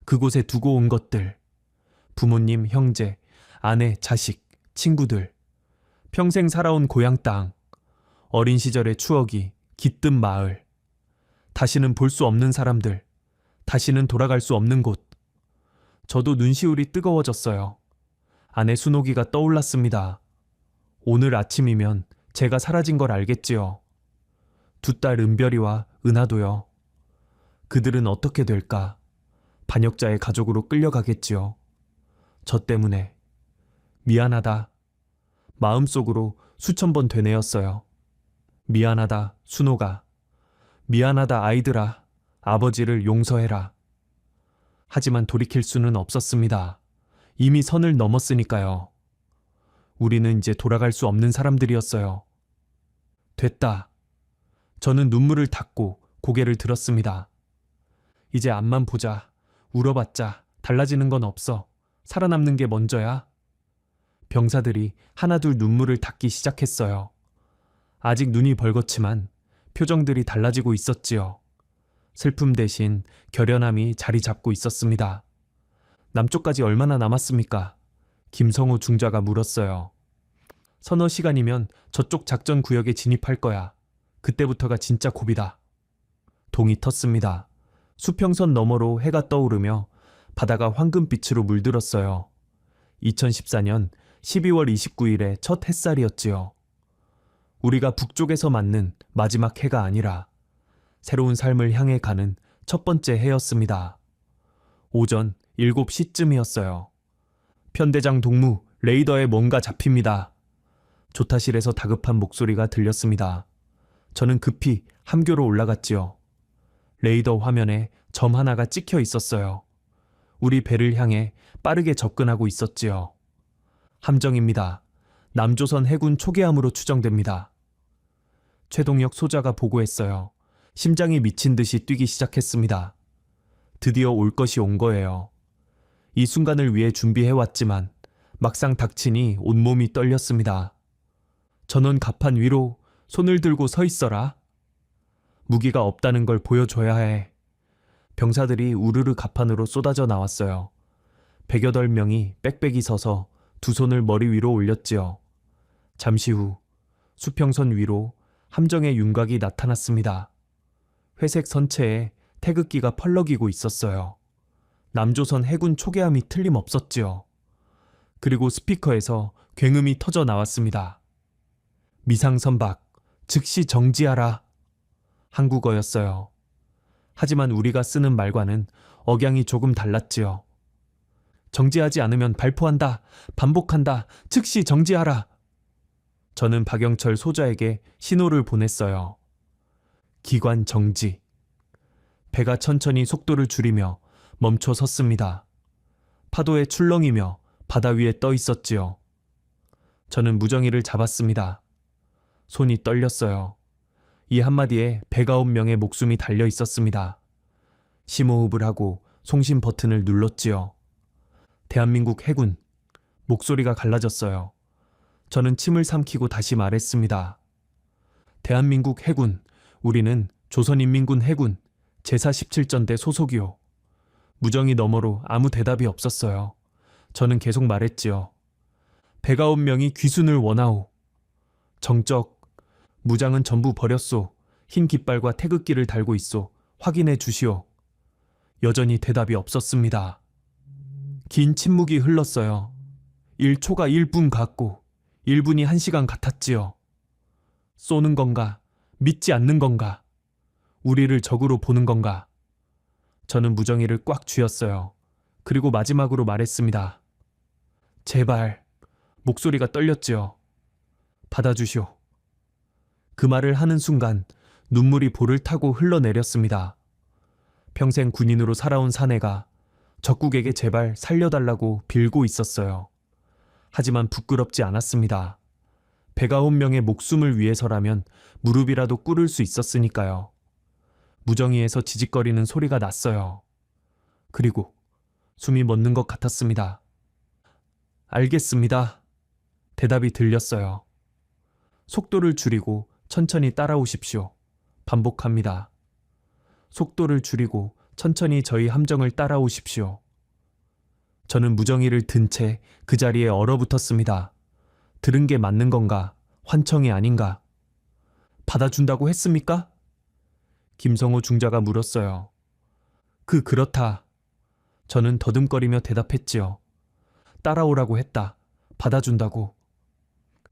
Speaker 1: 그곳에 두고 온 것들. 부모님, 형제, 아내, 자식, 친구들. 평생 살아온 고향 땅. 어린 시절의 추억이 깃든 마을. 다시는 볼 수 없는 사람들. 다시는 돌아갈 수 없는 곳. 저도 눈시울이 뜨거워졌어요. 아내 순옥이가 떠올랐습니다. 오늘 아침이면 제가 사라진 걸 알겠지요. 2딸 은별이와 은하도요. 그들은 어떻게 될까? 반역자의 가족으로 끌려가겠지요. 저 때문에. 미안하다. 마음속으로 수천 번 되뇌었어요. 미안하다, 순호가. 미안하다, 아이들아. 아버지를 용서해라. 하지만 돌이킬 수는 없었습니다. 이미 선을 넘었으니까요. 우리는 이제 돌아갈 수 없는 사람들이었어요. 됐다. 저는 눈물을 닦고 고개를 들었습니다. 이제 앞만 보자. 울어봤자 달라지는 건 없어. 살아남는 게 먼저야. 병사들이 하나둘 눈물을 닦기 시작했어요. 아직 눈이 벌겋지만 표정들이 달라지고 있었지요. 슬픔 대신 결연함이 자리 잡고 있었습니다. 남쪽까지 얼마나 남았습니까? 김성호 중자가 물었어요. 서너 시간이면 저쪽 작전 구역에 진입할 거야. 그때부터가 진짜 고비다. 동이 텄습니다. 수평선 너머로 해가 떠오르며 바다가 황금빛으로 물들었어요. 2014년 12월 29일의 첫 햇살이었지요. 우리가 북쪽에서 맞는 마지막 해가 아니라 새로운 삶을 향해 가는 첫 번째 해였습니다. 오전 7시쯤이었어요. 편대장 동무, 레이더에 뭔가 잡힙니다. 조타실에서 다급한 목소리가 들렸습니다. 저는 급히 함교로 올라갔지요. 레이더 화면에 점 하나가 찍혀 있었어요. 우리 배를 향해 빠르게 접근하고 있었지요. 함정입니다. 남조선 해군 초계함으로 추정됩니다. 최동혁 소자가 보고했어요. 심장이 미친 듯이 뛰기 시작했습니다. 드디어 올 것이 온 거예요. 이 순간을 위해 준비해왔지만 막상 닥치니 온몸이 떨렸습니다. 전원 갑판 위로 손을 들고 서 있어라. 무기가 없다는 걸 보여줘야 해. 병사들이 우르르 갑판으로 쏟아져 나왔어요. 108명이 빽빽이 서서 두 손을 머리 위로 올렸지요. 잠시 후 수평선 위로 함정의 윤곽이 나타났습니다. 회색 선체에 태극기가 펄럭이고 있었어요. 남조선 해군 초계함이 틀림없었지요. 그리고 스피커에서 굉음이 터져 나왔습니다. 미상선박, 즉시 정지하라. 한국어였어요. 하지만 우리가 쓰는 말과는 억양이 조금 달랐지요. 정지하지 않으면 발포한다. 반복한다. 즉시 정지하라. 저는 박영철 소자에게 신호를 보냈어요. 기관 정지. 배가 천천히 속도를 줄이며 멈춰 섰습니다. 파도에 출렁이며 바다 위에 떠 있었지요. 저는 무정이를 잡았습니다. 손이 떨렸어요. 이 한마디에 109명의 목숨이 달려 있었습니다. 심호흡을 하고 송신 버튼을 눌렀지요. 대한민국 해군. 목소리가 갈라졌어요. 저는 침을 삼키고 다시 말했습니다. 대한민국 해군. 우리는 조선인민군 해군 제417전대 소속이요. 무정이 너머로 아무 대답이 없었어요. 저는 계속 말했지요. 109명이 귀순을 원하오. 정적. 무장은 전부 버렸소. 흰 깃발과 태극기를 달고 있소. 확인해 주시오. 여전히 대답이 없었습니다. 긴 침묵이 흘렀어요. 1초가 1분 같고 1분이 1시간 같았지요. 쏘는 건가? 믿지 않는 건가? 우리를 적으로 보는 건가? 저는 무정이를 꽉 쥐었어요. 그리고 마지막으로 말했습니다. 제발. 목소리가 떨렸지요. 받아주시오. 그 말을 하는 순간 눈물이 볼을 타고 흘러내렸습니다. 평생 군인으로 살아온 사내가 적국에게 제발 살려달라고 빌고 있었어요. 하지만 부끄럽지 않았습니다. 109명의 목숨을 위해서라면 무릎이라도 꿇을 수 있었으니까요. 무정이에서 지직거리는 소리가 났어요. 그리고 숨이 멎는 것 같았습니다. 알겠습니다. 대답이 들렸어요. 속도를 줄이고 천천히 따라오십시오. 반복합니다. 속도를 줄이고 천천히 저희 함정을 따라오십시오. 저는 무정이를 든 채 그 자리에 얼어붙었습니다. 들은 게 맞는 건가? 환청이 아닌가? 받아준다고 했습니까? 김성호 중자가 물었어요. 그렇다. 저는 더듬거리며 대답했지요. 따라오라고 했다. 받아준다고.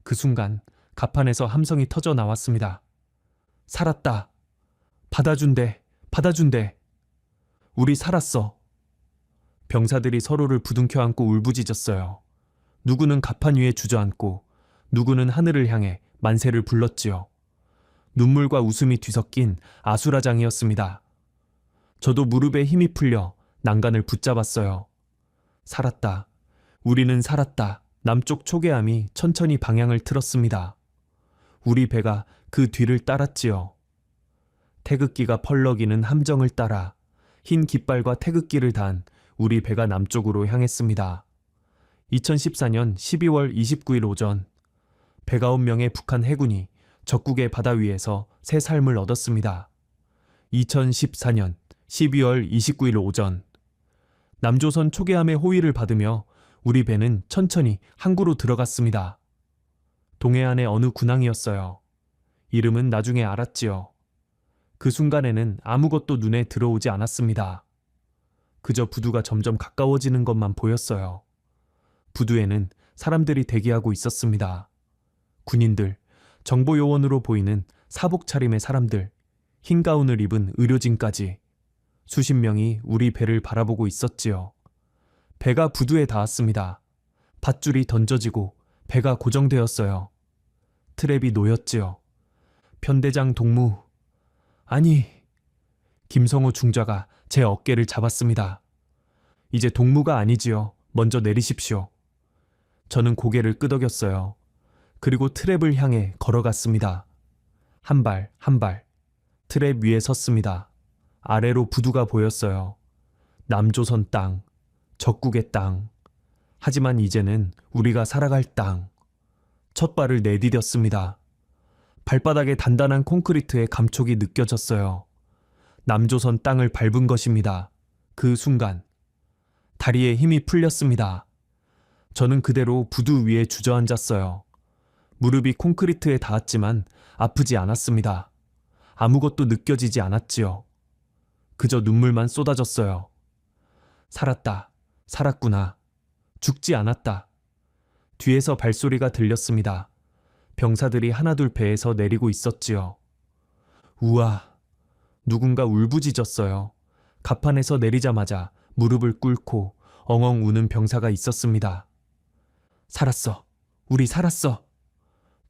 Speaker 1: 그 순간 갑판에서 함성이 터져 나왔습니다. 살았다. 받아준대. 받아준대. 우리 살았어. 병사들이 서로를 부둥켜 안고 울부짖었어요. 누구는 갑판 위에 주저앉고 누구는 하늘을 향해 만세를 불렀지요. 눈물과 웃음이 뒤섞인 아수라장이었습니다. 저도 무릎에 힘이 풀려 난간을 붙잡았어요. 살았다. 우리는 살았다. 남쪽 초계함이 천천히 방향을 틀었습니다. 우리 배가 그 뒤를 따랐지요. 태극기가 펄럭이는 함정을 따라 흰 깃발과 태극기를 단 우리 배가 남쪽으로 향했습니다. 2014년 12월 29일 오전 109명의 북한 해군이 적국의 바다 위에서 새 삶을 얻었습니다. 2014년 12월 29일 오전 남조선 초계함의 호위를 받으며 우리 배는 천천히 항구로 들어갔습니다. 동해안의 어느 군항이었어요. 이름은 나중에 알았지요. 그 순간에는 아무것도 눈에 들어오지 않았습니다. 그저 부두가 점점 가까워지는 것만 보였어요. 부두에는 사람들이 대기하고 있었습니다. 군인들, 정보요원으로 보이는 사복 차림의 사람들, 흰 가운을 입은 의료진까지 수십 명이 우리 배를 바라보고 있었지요. 배가 부두에 닿았습니다. 밧줄이 던져지고 배가 고정되었어요. 트랩이 놓였지요. 편대장 동무, 아니, 김성호 중좌가 제 어깨를 잡았습니다. 이제 동무가 아니지요. 먼저 내리십시오. 저는 고개를 끄덕였어요. 그리고 트랩을 향해 걸어갔습니다. 한 발, 한 발. 트랩 위에 섰습니다. 아래로 부두가 보였어요. 남조선 땅, 적국의 땅. 하지만 이제는 우리가 살아갈 땅. 첫 발을 내디뎠습니다. 발바닥에 단단한 콘크리트의 감촉이 느껴졌어요. 남조선 땅을 밟은 것입니다. 그 순간 다리에 힘이 풀렸습니다. 저는 그대로 부두 위에 주저앉았어요. 무릎이 콘크리트에 닿았지만 아프지 않았습니다. 아무것도 느껴지지 않았지요. 그저 눈물만 쏟아졌어요. 살았다. 살았구나. 죽지 않았다. 뒤에서 발소리가 들렸습니다. 병사들이 하나둘 배에서 내리고 있었지요. 우와. 누군가 울부짖었어요. 갑판에서 내리자마자 무릎을 꿇고 엉엉 우는 병사가 있었습니다. 살았어. 우리 살았어.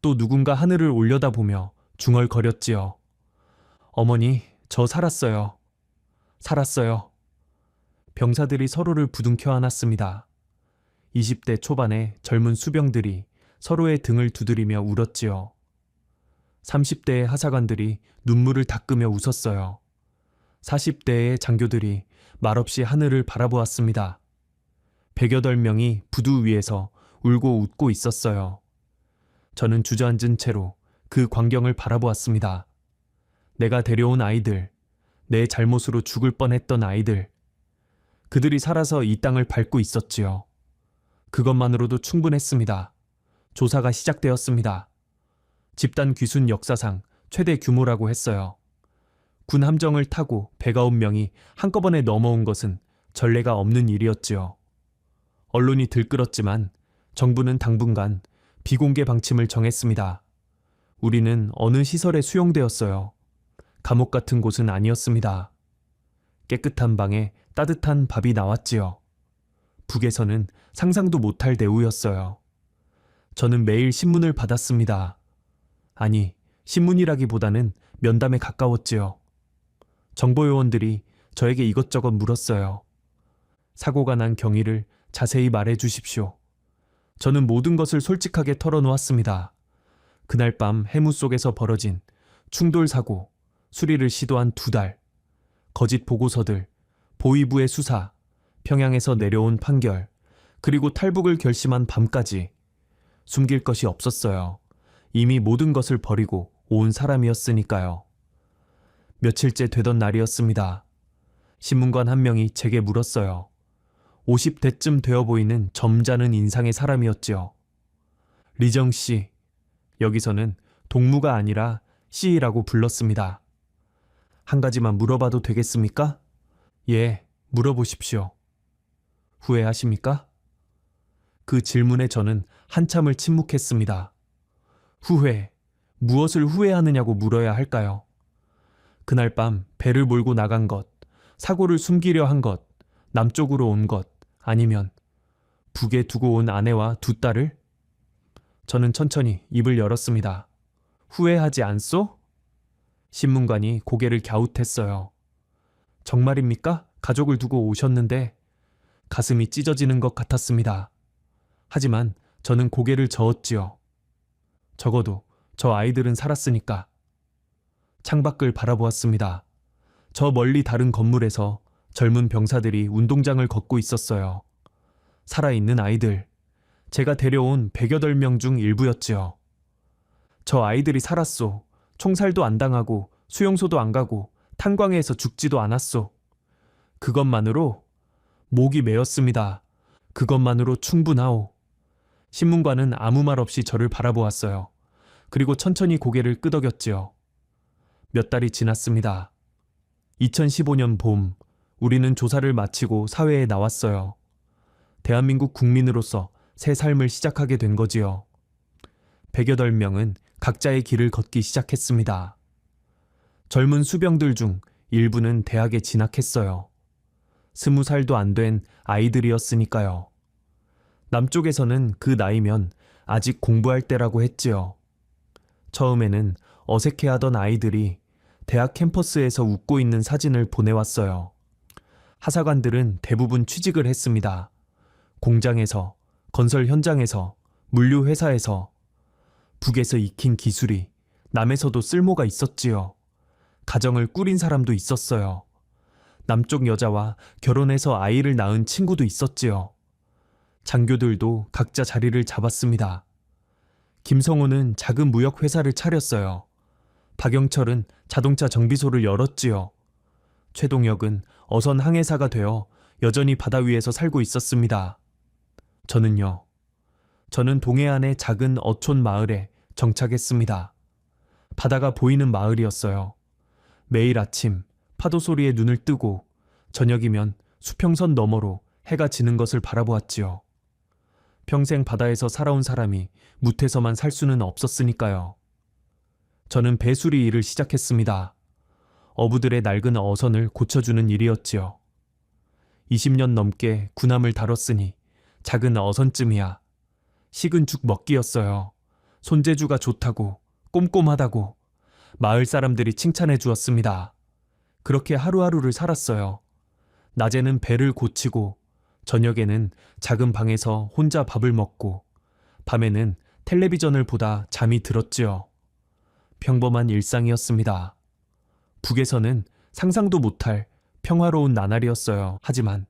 Speaker 1: 또 누군가 하늘을 올려다보며 중얼거렸지요. 어머니, 저 살았어요. 살았어요. 병사들이 서로를 부둥켜 안았습니다. 20대 초반의 젊은 수병들이 서로의 등을 두드리며 울었지요. 30대의 하사관들이 눈물을 닦으며 웃었어요. 40대의 장교들이 말없이 하늘을 바라보았습니다. 108명이 부두 위에서 울고 웃고 있었어요. 저는 주저앉은 채로 그 광경을 바라보았습니다. 내가 데려온 아이들, 내 잘못으로 죽을 뻔했던 아이들. 그들이 살아서 이 땅을 밟고 있었지요. 그것만으로도 충분했습니다. 조사가 시작되었습니다. 집단 귀순 역사상 최대 규모라고 했어요. 군 함정을 타고 109명이 한꺼번에 넘어온 것은 전례가 없는 일이었지요. 언론이 들끓었지만 정부는 당분간 비공개 방침을 정했습니다. 우리는 어느 시설에 수용되었어요. 감옥 같은 곳은 아니었습니다. 깨끗한 방에 따뜻한 밥이 나왔지요. 북에서는 상상도 못할 대우였어요. 저는 매일 신문을 받았습니다. 아니, 신문이라기보다는 면담에 가까웠지요. 정보요원들이 저에게 이것저것 물었어요. 사고가 난 경위를 자세히 말해 주십시오. 저는 모든 것을 솔직하게 털어놓았습니다. 그날 밤 해무 속에서 벌어진 충돌 사고, 수리를 시도한 2달, 거짓 보고서들, 보위부의 수사, 평양에서 내려온 판결, 그리고 탈북을 결심한 밤까지 숨길 것이 없었어요. 이미 모든 것을 버리고 온 사람이었으니까요. 며칠째 되던 날이었습니다. 신문관 한 명이 제게 물었어요. 50대쯤 되어 보이는 점잖은 인상의 사람이었지요. 리정 씨, 여기서는 동무가 아니라 씨라고 불렀습니다. 한 가지만 물어봐도 되겠습니까? 예, 물어보십시오. 후회하십니까? 그 질문에 저는 한참을 침묵했습니다. 후회, 무엇을 후회하느냐고 물어야 할까요? 그날 밤 배를 몰고 나간 것, 사고를 숨기려 한 것, 남쪽으로 온 것, 아니면 북에 두고 온 아내와 두 딸을? 저는 천천히 입을 열었습니다. 후회하지 않소? 신문관이 고개를 갸웃했어요. 정말입니까? 가족을 두고 오셨는데. 가슴이 찢어지는 것 같았습니다. 하지만 저는 고개를 저었지요. 적어도 저 아이들은 살았으니까. 창밖을 바라보았습니다. 저 멀리 다른 건물에서 젊은 병사들이 운동장을 걷고 있었어요. 살아있는 아이들. 제가 데려온 108명 중 일부였지요. 저 아이들이 살았소. 총살도 안 당하고 수용소도 안 가고 탄광에서 죽지도 않았소. 그것만으로 목이 메었습니다. 그것만으로 충분하오. 신문관은 아무 말 없이 저를 바라보았어요. 그리고 천천히 고개를 끄덕였지요. 몇 달이 지났습니다. 2015년 봄, 우리는 조사를 마치고 사회에 나왔어요. 대한민국 국민으로서 새 삶을 시작하게 된 거지요. 108명은 각자의 길을 걷기 시작했습니다. 젊은 수병들 중 일부는 대학에 진학했어요. 20살도 안 된 아이들이었으니까요. 남쪽에서는 그 나이면 아직 공부할 때라고 했지요. 처음에는 어색해하던 아이들이 대학 캠퍼스에서 웃고 있는 사진을 보내왔어요. 하사관들은 대부분 취직을 했습니다. 공장에서, 건설 현장에서, 물류회사에서. 북에서 익힌 기술이 남에서도 쓸모가 있었지요. 가정을 꾸린 사람도 있었어요. 남쪽 여자와 결혼해서 아이를 낳은 친구도 있었지요. 장교들도 각자 자리를 잡았습니다. 김성호는 작은 무역회사를 차렸어요. 박영철은 자동차 정비소를 열었지요. 최동혁은 어선 항해사가 되어 여전히 바다 위에서 살고 있었습니다. 저는 동해안의 작은 어촌 마을에 정착했습니다. 바다가 보이는 마을이었어요. 매일 아침 파도 소리에 눈을 뜨고 저녁이면 수평선 너머로 해가 지는 것을 바라보았지요. 평생 바다에서 살아온 사람이 무태서만 살 수는 없었으니까요. 저는 배수리 일을 시작했습니다. 어부들의 낡은 어선을 고쳐주는 일이었지요. 20년 넘게 군함을 다뤘으니 작은 어선쯤이야. 식은 죽 먹기였어요. 손재주가 좋다고, 꼼꼼하다고 마을 사람들이 칭찬해 주었습니다. 그렇게 하루하루를 살았어요. 낮에는 배를 고치고 저녁에는 작은 방에서 혼자 밥을 먹고 밤에는 텔레비전을 보다 잠이 들었지요. 평범한 일상이었습니다. 북에서는 상상도 못할 평화로운 나날이었어요. 하지만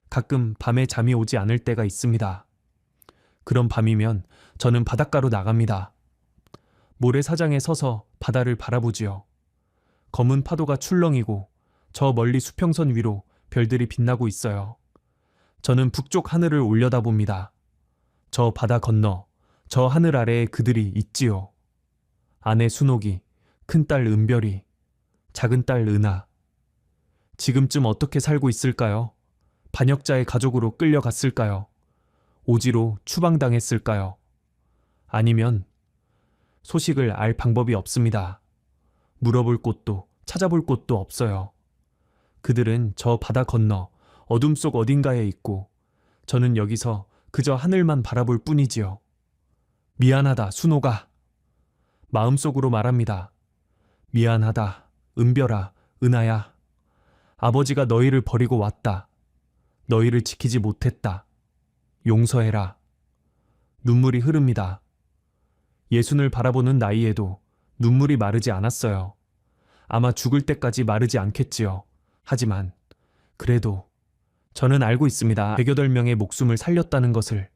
Speaker 1: 가끔 밤에 잠이 오지 않을 때가 있습니다. 그런 밤이면 저는 바닷가로 나갑니다. 모래사장에 서서 바다를 바라보지요. 검은 파도가 출렁이고 저 멀리 수평선 위로 별들이 빛나고 있어요. 저는 북쪽 하늘을 올려다봅니다. 저 바다 건너, 저 하늘 아래에 그들이 있지요. 아내 순옥이, 큰딸 은별이, 작은딸 은하. 지금쯤 어떻게 살고 있을까요? 반역자의 가족으로 끌려갔을까요? 오지로 추방당했을까요? 아니면 소식을 알 방법이 없습니다. 물어볼 곳도 찾아볼 곳도 없어요. 그들은 저 바다 건너 어둠 속 어딘가에 있고 저는 여기서 그저 하늘만 바라볼 뿐이지요. 미안하다, 순호가. 마음속으로 말합니다. 미안하다, 은별아, 은하야. 아버지가 너희를 버리고 왔다. 너희를 지키지 못했다. 용서해라. 눈물이 흐릅니다. 예순을 바라보는 나이에도 눈물이 마르지 않았어요. 아마 죽을 때까지 마르지 않겠지요. 하지만 그래도 저는 알고 있습니다. 108명의 목숨을 살렸다는 것을.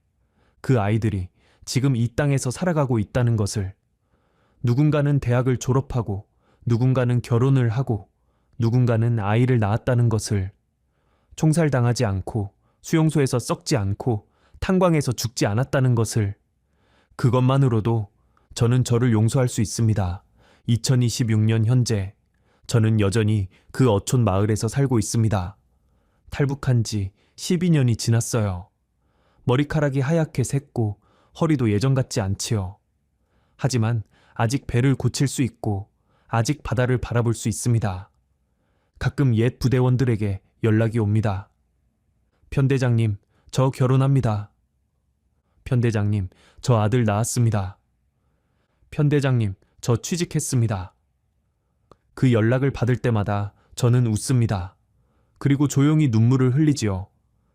Speaker 1: 그 아이들이 지금 이 땅에서 살아가고 있다는 것을. 누군가는 대학을 졸업하고 누군가는 결혼을 하고 누군가는 아이를 낳았다는 것을. 총살당하지 않고 수용소에서 썩지 않고 탄광에서 죽지 않았다는 것을. 그것만으로도 저는 저를 용서할 수 있습니다. 2026년 현재 저는 여전히 그 어촌 마을에서 살고 있습니다. 탈북한 지 12년이 지났어요. 머리카락이 하얗게 샜고 허리도 예전 같지 않지요. 하지만 아직 배를 고칠 수 있고 아직 바다를 바라볼 수 있습니다. 가끔 옛 부대원들에게 연락이 옵니다. 편대장님, 저 결혼합니다. 편대장님, 저 아들 낳았습니다. 편대장님, 저 취직했습니다. 그 연락을 받을 때마다 저는 웃습니다. 그리고 조용히 눈물을 흘리지요.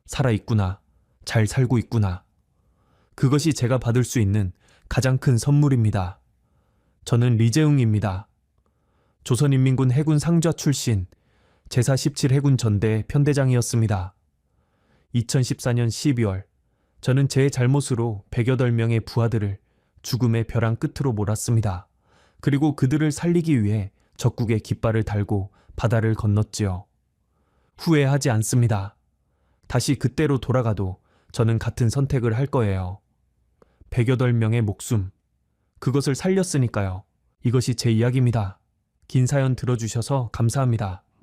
Speaker 1: 살아있구나. 잘 살고 있구나. 그것이 제가 받을 수 있는 가장 큰 선물입니다. 저는 리재웅입니다. 조선인민군 해군 상좌 출신 제사 17해군 전대 편대장이었습니다. 2014년 12월 저는 제 잘못으로 108명의 부하들을 죽음의 벼랑 끝으로 몰았습니다. 그리고 그들을 살리기 위해 적국의 깃발을 달고 바다를 건넜지요. 후회하지 않습니다. 다시 그때로 돌아가도 저는 같은 선택을 할 거예요. 108명의 목숨, 그것을 살렸으니까요. 이것이 제 이야기입니다. 긴 사연 들어주셔서 감사합니다.